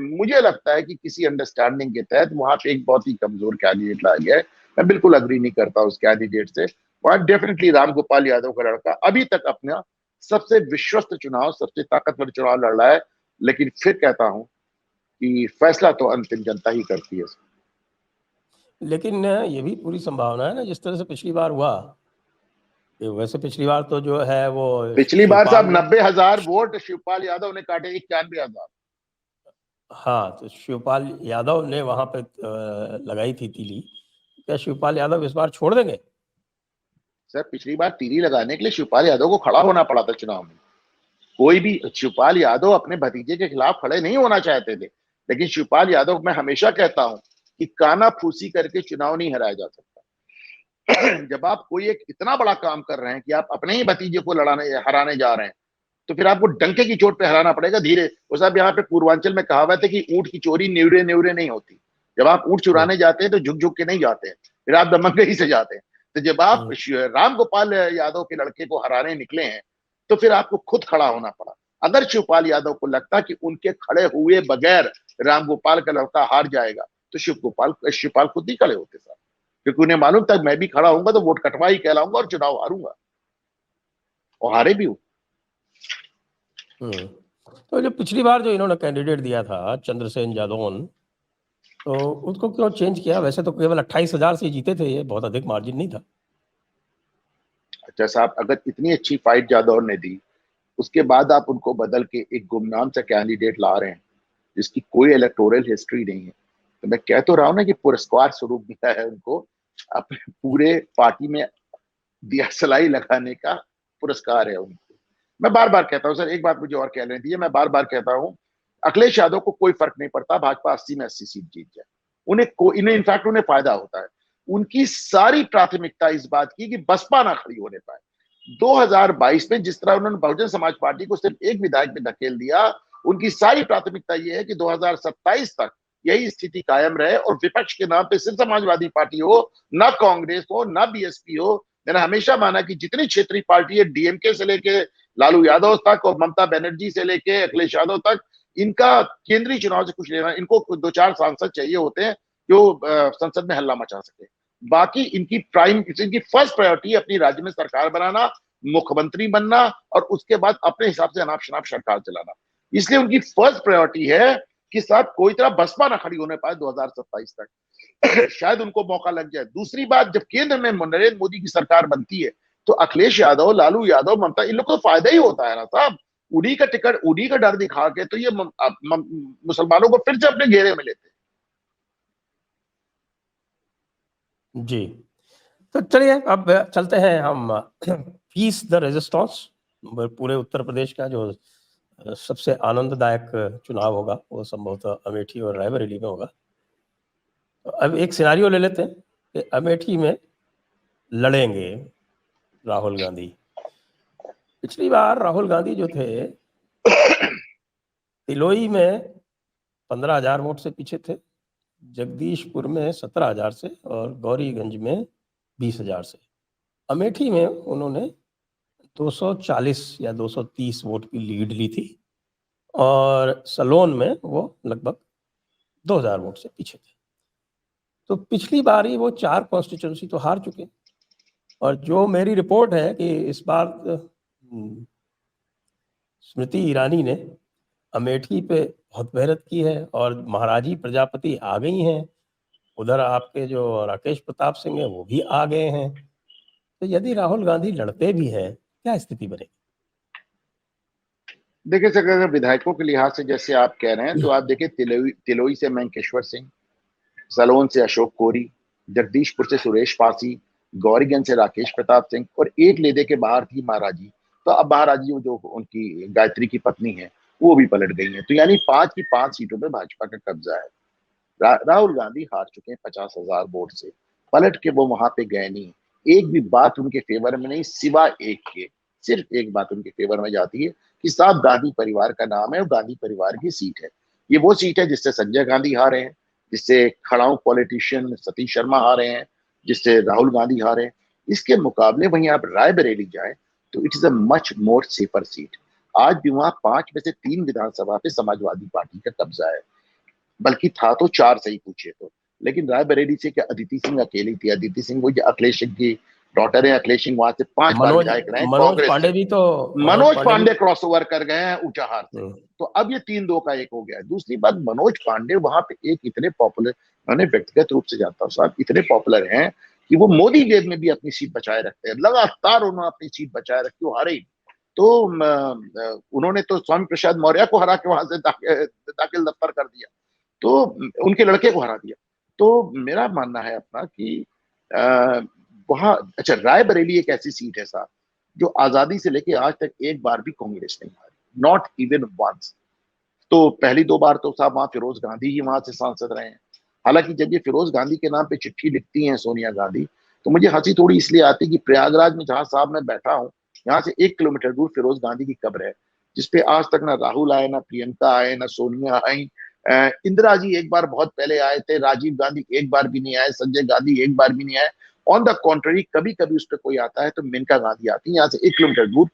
मुझे लगता है कि किसी अंडरस्टैंडिंग के तहत वहां पे एक बहुत ही कमजोर कैंडिडेट लाया गया है। मैं बिल्कुल अग्री नहीं करता उस कैंडिडेट से। वहां डेफिनेटली रामगोपाल यादव का लड़का अभी तक अपना सबसे विश्वस्त चुनाव, सबसे ताकतवर चुनाव लड़ रहा है। लेकिन फिर कहता हूं कि फैसला तो अंतिम जनता ही करती है। लेकिन ये भी पूरी संभावना है ना, जिस तरह से पिछली बार हुआ, वैसे पिछली बार तो जो है वो पिछली बार साहब 90,000 वोट शिवपाल यादव ने काटे, 91,000। हाँ, तो शिवपाल यादव ने वहां पे लगाई थी तीली। क्या शिवपाल यादव इस बार छोड़ देंगे? सर पिछली बार तीली लगाने के लिए शिवपाल यादव को खड़ा होना पड़ा था चुनाव में। कोई भी, शिवपाल यादव अपने भतीजे के खिलाफ खड़े नहीं होना चाहते थे, लेकिन शिवपाल यादव, मैं हमेशा कहता हूं कि काना फूसी करके चुनाव नहीं हराया जा सकता। जब आप कोई एक इतना बड़ा काम कर रहे हैं कि आप अपने ही भतीजे को हराने जा रहे हैं, तो फिर आपको डंके की चोट पे हराना पड़ेगा धीरे। वो साहब यहाँ पे पूर्वांचल में कहावत है कि ऊंट की चोरी न्यूरे न्यूरे नहीं होती। जब आप ऊंट चुराने जाते हैं तो झुक झुक के नहीं जाते हैं, फिर आप दमंगई से जाते हैं। तो जब आप राम गोपाल यादव के लड़के को हराने निकले हैं, तो फिर आपको खुद खड़ा होना पड़ा। अगर शिवपाल यादव को लगता कि उनके खड़े हुए बगैर रामगोपाल का लड़का हार जाएगा तो शिवपाल खुद ही खड़े होते साहब, क्योंकि उन्हें मालूम था मैं भी खड़ा होऊंगा तो वोट कटवा ही कहलाऊंगा और चुनाव हारूंगा, और हारे भी हूं। तो जो पिछली बार जो इन्होंने कैंडिडेट दिया था चंद्रसेन जादौन, तो उसको क्यों चेंज किया? वैसे तो केवल 28,000 से जीते थे, ये बहुत अधिक मार्जिन नहीं था। अच्छा साहब, अगर इतनी अच्छी फाइट जादौन ने दी, उसके बाद आप उनको बदल के एक गुमनाम सा कैंडिडेट ला रहे हैं जिसकी कोई इलेक्टोरल हिस्ट्री नहीं है, तो मैं कह तो रहा हूं ना कि पुरस्कार स्वरूप मिला है उनको अपने पूरे पार्टी में दिया सलाई लगाने का पुरस्कार है उनको। मैं बार बार कहता हूं सर, एक बात मुझे और कह लेनी थी, मैं बार बार कहता हूं अखिलेश यादव को कोई फर्क नहीं पड़ता भाजपा 80 में 80 सीट जीत जाए, इन्हें इनफैक्ट उन्हें फायदा होता है। उनकी सारी प्राथमिकता इस बात की कि बसपा ना खड़ी होने पाए। 2022 में जिस तरह उन्होंने बहुजन समाज पार्टी को सिर्फ एक विधायक में धकेल दिया, उनकी सारी प्राथमिकता यह है कि 2027 तक यही स्थिति कायम रहे और विपक्ष के नाम पे सिर्फ समाजवादी पार्टी हो, ना कांग्रेस हो, ना बीएसपी हो। मैंने हमेशा माना कि जितनी क्षेत्रीय पार्टी है, डीएमके से लेके लालू यादव तक और ममता बनर्जी से लेके अखिलेश यादव तक, इनका केंद्रीय चुनाव से कुछ लेना, इनको 2-4 सांसद चाहिए होते हैं जो संसद में हल्ला मचा सके। बाकी इनकी फर्स्ट प्रायोरिटी अपनी राज्य में सरकार बनाना, मुख्यमंत्री बनना और उसके बाद अपने हिसाब से अनाप शनाप सरकार चलाना। इसलिए उनकी फर्स्ट प्रायोरिटी है कि साहब कोई तरह बसपा ना खड़ी होने पाए 2027 तक। शायद उनको मौका लग जाए। दूसरी बात, जब केंद्र में नरेंद्र मोदी की सरकार बनती है तो अखिलेश यादव, लालू यादव, ममता, इन लोग को फायदा ही होता है ना साहब। उन्हीं का टिकट, उन्हीं का डर दिखा के तो ये मुसलमानों को फिर से अपने घेरे में लेते हैं। जी, तो चलिए अब चलते हैं हम पीस द रेजिस्टेंस। पूरे उत्तर प्रदेश का जो सबसे आनंददायक चुनाव होगा वो संभवतः अमेठी और रायबरेली में होगा। तो अब एक सिनारियो ले लेते हैं कि अमेठी में लड़ेंगे राहुल गांधी। पिछली बार राहुल गांधी जो थे तिलोई में 15,000 वोट से पीछे थे, जगदीशपुर में 17,000 से और गौरीगंज में 20,000 से। अमेठी में उन्होंने 240 या 230 वोट की लीड ली थी और सलोन में वो लगभग 2,000 वोट से पीछे थे। तो पिछली बार ही वो 4 कॉन्स्टिट्यूंसी तो हार चुके और जो मेरी रिपोर्ट है कि इस बार स्मृति ईरानी ने अमेठी पे बहुत मेहनत की है और महाराजी प्रजापति आ गई हैं, उधर आपके जो राकेश प्रताप सिंह है वो भी आ गए हैं। तो यदि राहुल गांधी लड़ते भी हैं, क्या स्थिति बनेगी? देखिए सर, अगर विधायकों के लिहाज से जैसे आप कह रहे हैं तो आप देखिए तिलोई से मंकेश्वर सिंह, सलोन से अशोक कोरी, जगदीशपुर से सुरेश पासी, गौरीगंज से राकेश प्रताप सिंह और एक लेदे के बाहर थी महाराजी। तो अब महाराजी जो उनकी गायत्री की पत्नी है वो भी पलट गई है, तो यानी 5 की 5 सीटों पे भाजपा का कब्जा है। राहुल गांधी हार चुके हैं 50,000 वोट से, पलट के वो वहां पे गए नहीं। एक भी बात उनके फेवर में नहीं, सिवा एक के, सिर्फ एक बात उनके फेवर में जाती है कि साहब गांधी परिवार का नाम है और गांधी परिवार की सीट है। ये वो सीट है जिससे संजय गांधी हारे हैं, जिससे खड़ाऊ पॉलिटिशियन सतीश शर्मा हारे हैं, जिससे राहुल गांधी हारे हैं। इसके मुकाबले वहीं आप रायबरेली जाए तो it is a much more safer seat. आज भी वहां 5 में से 3 विधानसभा पे समाजवादी पार्टी का कब्जा है, बल्कि था तो 4 सही पूछे तो। लेकिन रायबरेली से क्या अदिति सिंह अकेली थी? अदिति सिंह वो अखिलेश सिंह की डॉटर है। अखिलेश सिंह वहां से 5 बार मनोज विधायक रहे मनोज कांग्रेस पांडे से। भी तो मनोज पांडे क्रॉस ओवर कर गए हैं ऊंचाहार से। हम्म, तो अब ये 3-2 का 1 हो गया है। दूसरी बात, मनोज पांडे वहां पे एक इतने पॉपुलर, मैंने व्यक्तिगत रूप से जानता हूँ साहब, इतने पॉपुलर हैं कि वो मोदी गेद में भी अपनी सीट बचाए रखते हैं। लगातार उन्होंने अपनी सीट बचाए रखी, वो हारे ही। तो उन्होंने तो स्वामी प्रसाद मौर्य को हरा के वहां से दाखिल दफ्तर कर दिया, तो उनके लड़के को हरा दिया। तो मेरा मानना है अपना कि वहां, अच्छा, रायबरेली एक ऐसी सीट है साहब जो आजादी से लेके आज तक एक बार भी कांग्रेस नहीं हारी, नॉट इवन वंस। तो पहली 2 बार तो साहब वहां फिरोज गांधी ही वहां से सांसद रहे हैं। हालांकि जब ये फिरोज गांधी के नाम पे चिट्ठी लिखती हैं सोनिया गांधी, तो मुझे हंसी थोड़ी इसलिए आती कि प्रयागराज में जहां साहब मैं बैठा हूँ, यहाँ से 1 किलोमीटर दूर फिरोज गांधी की कब्र है, जिसपे आज तक ना राहुल आए, ना प्रियंका आए, ना सोनिया आई। इंदिरा जी एक बार बहुत पहले आए थे, राजीव गांधी एक बार भी नहीं आए, संजय गांधी एक बार भी नहीं आए। ऑन द कॉन्ट्ररी कभी कभी उस पर कोई आता है तो मेनका गांधी आती है, यहाँ से 1 किलोमीटर दूर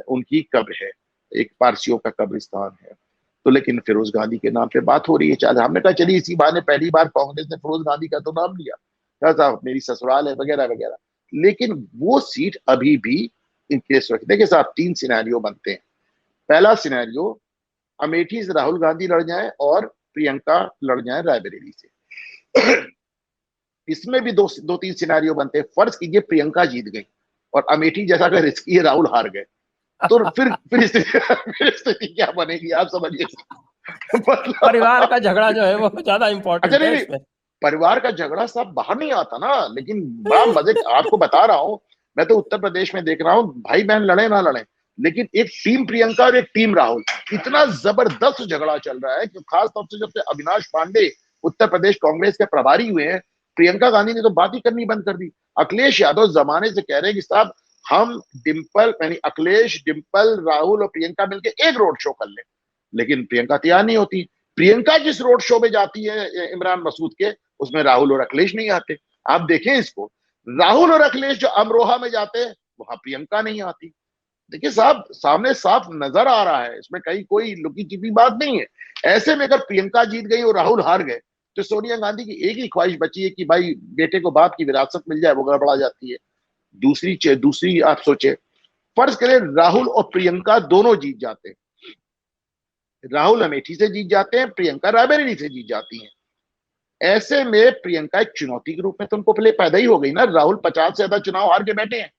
उनकी कब्र है। एक पारसियों का कब्रिस्तान है। तो लेकिन फिरोज गांधी के नाम पे बात हो रही है। चाहे हमने कहा चलिए इसी बहाने पहली बार कांग्रेस ने फिरोज गांधी का तो नाम लिया, कहा साहब मेरी ससुराल है वगैरह वगैरह, लेकिन वो सीट अभी भी इनके सुरक्षित। देखिए साहब, 3 सिनेरियो बनते हैं। पहला सिनेरियो, अमेठी से राहुल गांधी लड़ जाए और प्रियंका लड़ जाए रायबरेली से। इसमें भी दो तीन सिनेरियो बनते हैं। फर्ज कीजिए प्रियंका जीत गई और अमेठी जैसा का रिस्की है, राहुल हार गए, तो फिर स्थिति क्या बनेगी आप समझिए। मतलब परिवार का झगड़ा जो है वो ज्यादा अच्छा इंपॉर्टेंट है नहीं, इसमें। परिवार का झगड़ा सब बाहर नहीं आता ना, लेकिन बड़ा मजे आपको बता रहा हूं। मैं तो उत्तर प्रदेश में देख रहा हूं, भाई बहन लड़े ना लड़े, लेकिन एक टीम प्रियंका और एक टीम राहुल, इतना जबरदस्त झगड़ा चल रहा है कि खास तौर से जब से अविनाश पांडे उत्तर प्रदेश कांग्रेस के प्रभारी हुए हैं, प्रियंका गांधी ने तो बात ही करनी बंद कर दी। अखिलेश यादव जमाने से कह रहे हैं कि साहब हम डिंपल यानी अखिलेश, डिंपल, राहुल और प्रियंका मिलकर एक रोड शो कर ले, लेकिन प्रियंका तैयार नहीं होती। प्रियंका जिस रोड शो में जाती है इमरान मसूद के, उसमें राहुल और अखिलेश नहीं आते। आप देखें इसको, राहुल और अखिलेश जो अमरोहा में जाते हैं वहां प्रियंका नहीं आती। देखिए साहब, सामने साफ नजर आ रहा है, इसमें कहीं कोई लुकी छिपी बात नहीं है। ऐसे में अगर प्रियंका जीत गई और राहुल हार गए, तो सोनिया गांधी की एक ही ख्वाहिश बची है कि भाई बेटे को बाप की विरासत मिल जाए, वो गड़बड़ा जाती है। दूसरी आप सोचे, फर्ज करें राहुल और प्रियंका दोनों जीत जाते हैं, राहुल अमेठी से जीत जाते हैं, प्रियंका रायबरेली से जीत जाती हैं। ऐसे में प्रियंका एक चुनौती के रूप में तो उनको पहले पैदा ही हो गई ना। राहुल 50 से ज्यादा चुनाव हार के बैठे हैं।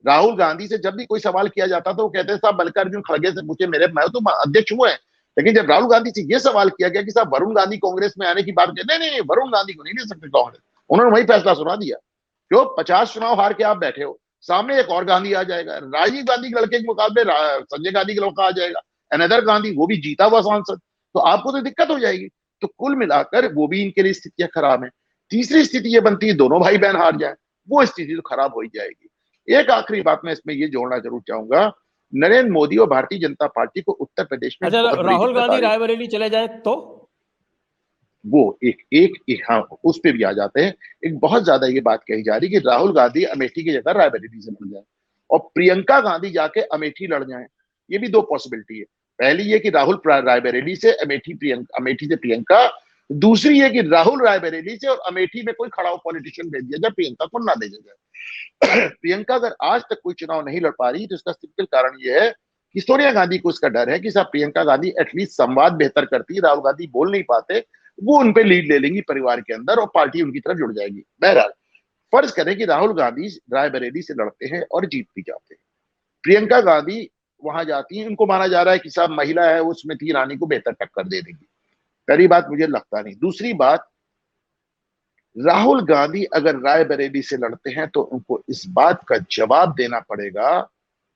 राहुल गांधी से जब भी कोई सवाल किया जाता तो वो कहते हैं साहब मल्लिकार्जुन खड़गे से पूछे, मेरे मैं तो अध्यक्ष हुए हैं। लेकिन जब राहुल गांधी से यह सवाल किया गया कि साहब वरुण गांधी कांग्रेस में आने की बात कहते नहीं, वरुण गांधी को नहीं ले सकते कांग्रेस, उन्होंने वही फैसला सुना दिया। क्यों? 50 चुनाव हार के आप बैठे हो, सामने एक और गांधी आ जाएगा, राजीव गांधी के लड़के के मुकाबले संजय गांधी का लड़का आ जाएगा, अनदर गांधी, वो भी जीता हुआ सांसद, तो आपको तो दिक्कत हो जाएगी। तो कुल मिलाकर वो भी इनके लिए स्थितियां खराब है। तीसरी स्थिति ये बनती है दोनों भाई बहन हार जाए, वो स्थिति तो खराब हो ही जाएगी। एक आखिरी बात मैं इसमें ये जोड़ना जरूर चाहूंगा, नरेंद्र मोदी और भारतीय जनता पार्टी को उत्तर प्रदेश में अच्छा, बहुत बड़ी राहुल दिक्कत आ गांधी रही है। रायबरेली चले जाए तो वो एक हाँ, उस पे भी आ जाते हैं। एक बहुत ज्यादा ये बात कही जा रही है कि राहुल गांधी अमेठी की जगह रायबरेली से लड़ जाए और प्रियंका गांधी जाके अमेठी लड़ जाए। ये भी दो पॉसिबिलिटी है। पहली ये कि राहुल रायबरेली से, अमेठी से प्रियंका। दूसरी ये कि राहुल रायबरेली से और अमेठी में कोई खड़ा हो पॉलिटिशियन भेज दिया जाए, प्रियंका को ना भेजा जाए। प्रियंका अगर आज तक कोई चुनाव नहीं लड़ पा रही तो इसका सिंपल कारण यह है कि सोनिया गांधी को इसका डर है कि साहब प्रियंका गांधी एटलीस्ट संवाद बेहतर करती है, राहुल गांधी बोल नहीं पाते, वो उनपे लीड ले लेंगी परिवार के अंदर और पार्टी उनकी तरफ जुड़ जाएगी। बहरहाल फर्ज करें कि राहुल गांधी रायबरेली से लड़ते हैं और जीत भी जाते हैं, प्रियंका गांधी वहां जाती है, उनको माना जा रहा है कि साहब महिला है वो स्मृति ईरानी को बेहतर टक्कर दे देगी। पहली बात मुझे लगता नहीं। दूसरी बात, राहुल गांधी अगर रायबरेली से लड़ते हैं तो उनको इस बात का जवाब देना पड़ेगा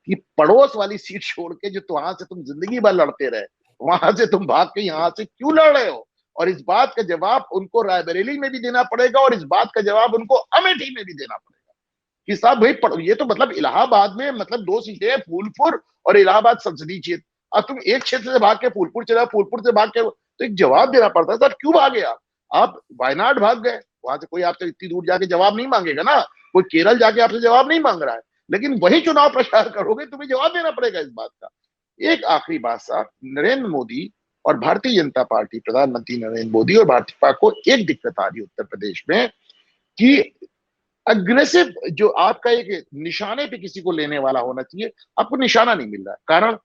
कि पड़ोस वाली सीट छोड़ के जो वहां से तुम जिंदगी भर लड़ते रहे, वहां से तुम भाग के यहां से क्यों लड़ रहे हो, और इस बात का जवाब उनको रायबरेली में भी देना पड़ेगा और इस बात का जवाब उनको अमेठी में भी देना पड़ेगा कि साहब भाई ये तो मतलब इलाहाबाद में मतलब 2 सीटें हैं, फूलपुर और इलाहाबाद संसदीय क्षेत्र, अब तुम एक क्षेत्र से भाग के फूलपुर चला, फूलपुर से भाग के, तो एक जवाब देना पड़ता है। सर क्यों भागे आप वायनाड भाग गए, वहां से कोई आपसे इतनी दूर जाके जवाब नहीं मांगेगा ना, कोई केरल जाके आपसे जवाब नहीं मांग रहा है, लेकिन वही चुनाव प्रचार करोगे तुम्हें जवाब देना पड़ेगा इस बात का। एक आखिरी बात साहब, नरेंद्र मोदी और भारतीय जनता पार्टी, प्रधानमंत्री नरेंद्र मोदी और भाजपा को एक दिक्कत आ रही है उत्तर प्रदेश में कि अग्रेसिव जो आपका एक निशाने पे किसी को लेने वाला होना चाहिए, आपको निशाना नहीं मिल रहा है। कारण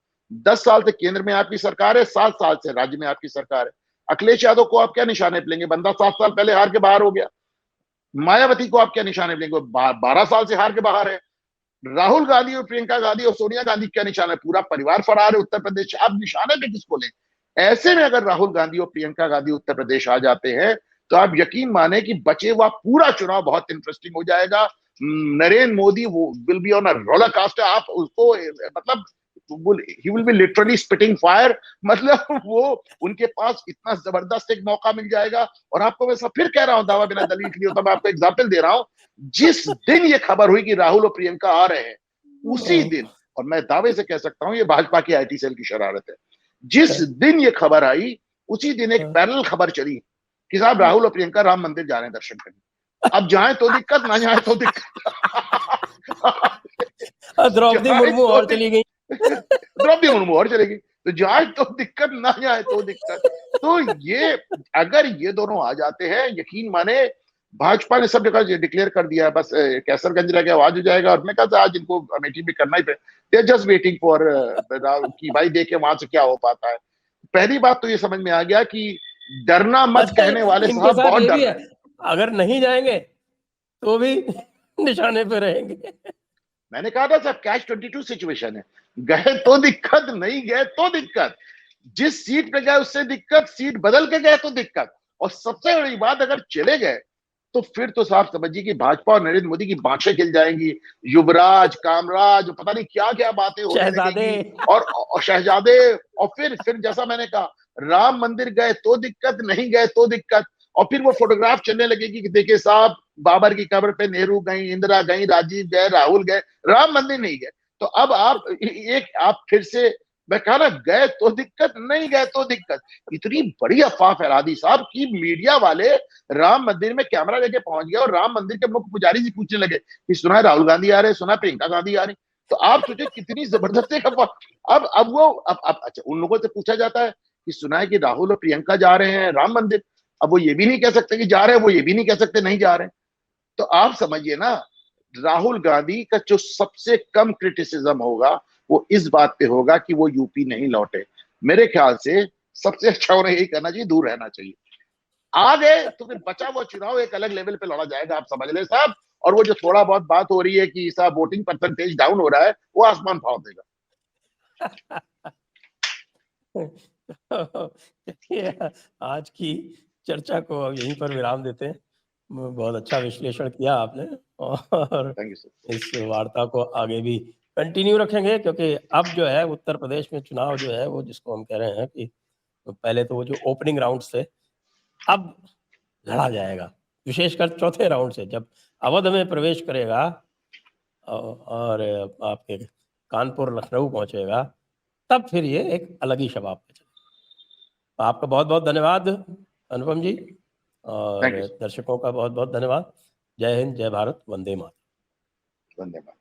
10 साल से केंद्र में आपकी सरकार है, 7 साल से राज्य में आपकी सरकार है। अखिलेश यादव को आप क्या निशाने पे लेंगे, बंदा 7 साल पहले हार के बाहर हो गया। मायावती को आप क्या निशाने पे लेंगे, 12 साल से हार के बाहर है। राहुल गांधी और प्रियंका गांधी और सोनिया गांधी क्या निशाना है, पूरा परिवार फरार है उत्तर प्रदेश। आप निशाने पे किसको लें? ऐसे में अगर राहुल गांधी और प्रियंका गांधी उत्तर प्रदेश आ जाते हैं तो आप यकीन माने कि बचे हुआ पूरा चुनाव बहुत इंटरेस्टिंग हो जाएगा। नरेंद्र मोदी वो will be on a roller coaster, आप उसको मतलब he will be literally spitting fire, मतलब वो उनके पास इतना जबरदस्त एक मौका मिल जाएगा। और आपको मैं फिर कह रहा हूं, दावा बिना दलील के लिए, तो मैं आपको एग्जाम्पल दे रहा हूं, जिस दिन ये खबर हुई कि राहुल और प्रियंका आ रहे हैं उसी दिन, और मैं दावे से कह सकता हूं ये भाजपा की आईटी सेल की शरारत है, जिस दिन ये खबर आई उसी दिन एक पैरेलल खबर चली कि साहब राहुल और प्रियंका राम मंदिर जा रहे हैं दर्शन करने। अब जाए तो दिक्कत, ना जाए तो दिक्कत। द्रौपदी मुर्मू और चली गई। तरफ भी मनमोहर चलेगी, तो जाए तो दिक्कत, ना जाए तो दिक्कत। तो ये अगर ये दोनों आ जाते हैं, यकीन माने भाजपा ने सब जगह डिक्लेयर कर दिया है, बस कैसरगंज रह गया, आवाज हो जाएगा। और मैं कहता आज इनको अमेठी भी करना ही पे, they are just waiting for कि भाई देखे वहां से क्या हो पाता है। पहली बात तो ये समझ में आ गया कि डरना मत अच्छा, कहने वाले इनके साहब साथ बहुत ये डर भी रहे है, हैं। अगर नहीं जाएंगे तो भी निशाने पे रहेंगे। मैंने कहा था सब कैच 22 सिचुएशन है, गए तो दिक्कत, नहीं गए तो दिक्कत। जिस सीट पे गए उससे दिक्कत, सीट बदल के गए तो दिक्कत। और सबसे बड़ी बात, अगर चले गए तो फिर तो साहब समझिए कि भाजपा और नरेंद्र मोदी की बाँछें खिल जाएंगी। युवराज, कामराज, पता नहीं क्या क्या बातें होने शहजादे। लगेंगी। और शहजादे। और फिर जैसा मैंने कहा, राम मंदिर गए तो दिक्कत, नहीं गए तो दिक्कत। और फिर वो फोटोग्राफ चलने लगेगी कि देखिए साहब, बाबर की कब्र पे नेहरू गई, इंदिरा गई, राजीव गए, राहुल गए, राम मंदिर नहीं गए। तो अब आप फिर से, मैं कहा ना, गए तो दिक्कत, नहीं गए तो दिक्कत। इतनी बड़ी अफवाह फैला दी साहब कि मीडिया वाले राम मंदिर में कैमरा लेके पहुंच गए और राम मंदिर के मुख्य पुजारी जी पूछने लगे कि सुना है राहुल गांधी आ रहे, सुना प्रियंका गांधी आ रही। तो आप सोचिए कितनी जबरदस्त एक अफवाह। अब अच्छा, उन लोगों से पूछा जाता है कि सुना है कि राहुल और प्रियंका जा रहे हैं राम मंदिर। अब वो ये भी नहीं कह सकते कि जा रहे हैं, वो ये भी नहीं कह सकते नहीं जा रहे हैं। तो आप समझिए ना, राहुल गांधी का जो सबसे कम क्रिटिसिज्म होगा वो इस बात पे होगा कि वो यूपी नहीं लौटे। मेरे ख्याल से सबसे अच्छा उन्हें यही करना चाहिए, दूर रहना चाहिए। आ गए तो फिर बचा हुआ चुनाव एक अलग लेवल पे लड़ा जाएगा, आप समझ ले साहब। और वो जो थोड़ा बहुत बात हो रही है कि साहब वोटिंग परसेंटेज डाउन हो रहा है, वो आसमान फाड़ देगा। चलिए, आज की चर्चा को अब यहीं पर विराम देते हैं। बहुत अच्छा विश्लेषण किया आपने, और थैंक यू सर। इस वार्ता को आगे भी कंटिन्यू रखेंगे, क्योंकि अब जो है उत्तर प्रदेश में चुनाव जो है वो, जिसको हम कह रहे हैं कि पहले तो वो जो ओपनिंग राउंड से अब लड़ा जाएगा, विशेषकर चौथे राउंड से जब अवध में प्रवेश करेगा और आपके कानपुर लखनऊ पहुंचेगा, तब फिर ये एक अलग ही शबाब पे चलेगा। आपका बहुत बहुत धन्यवाद अनुपम जी, और थैंक यू सर। दर्शकों का बहुत बहुत धन्यवाद। जय हिंद, जय भारत, वंदे मातरम। धन्यवाद।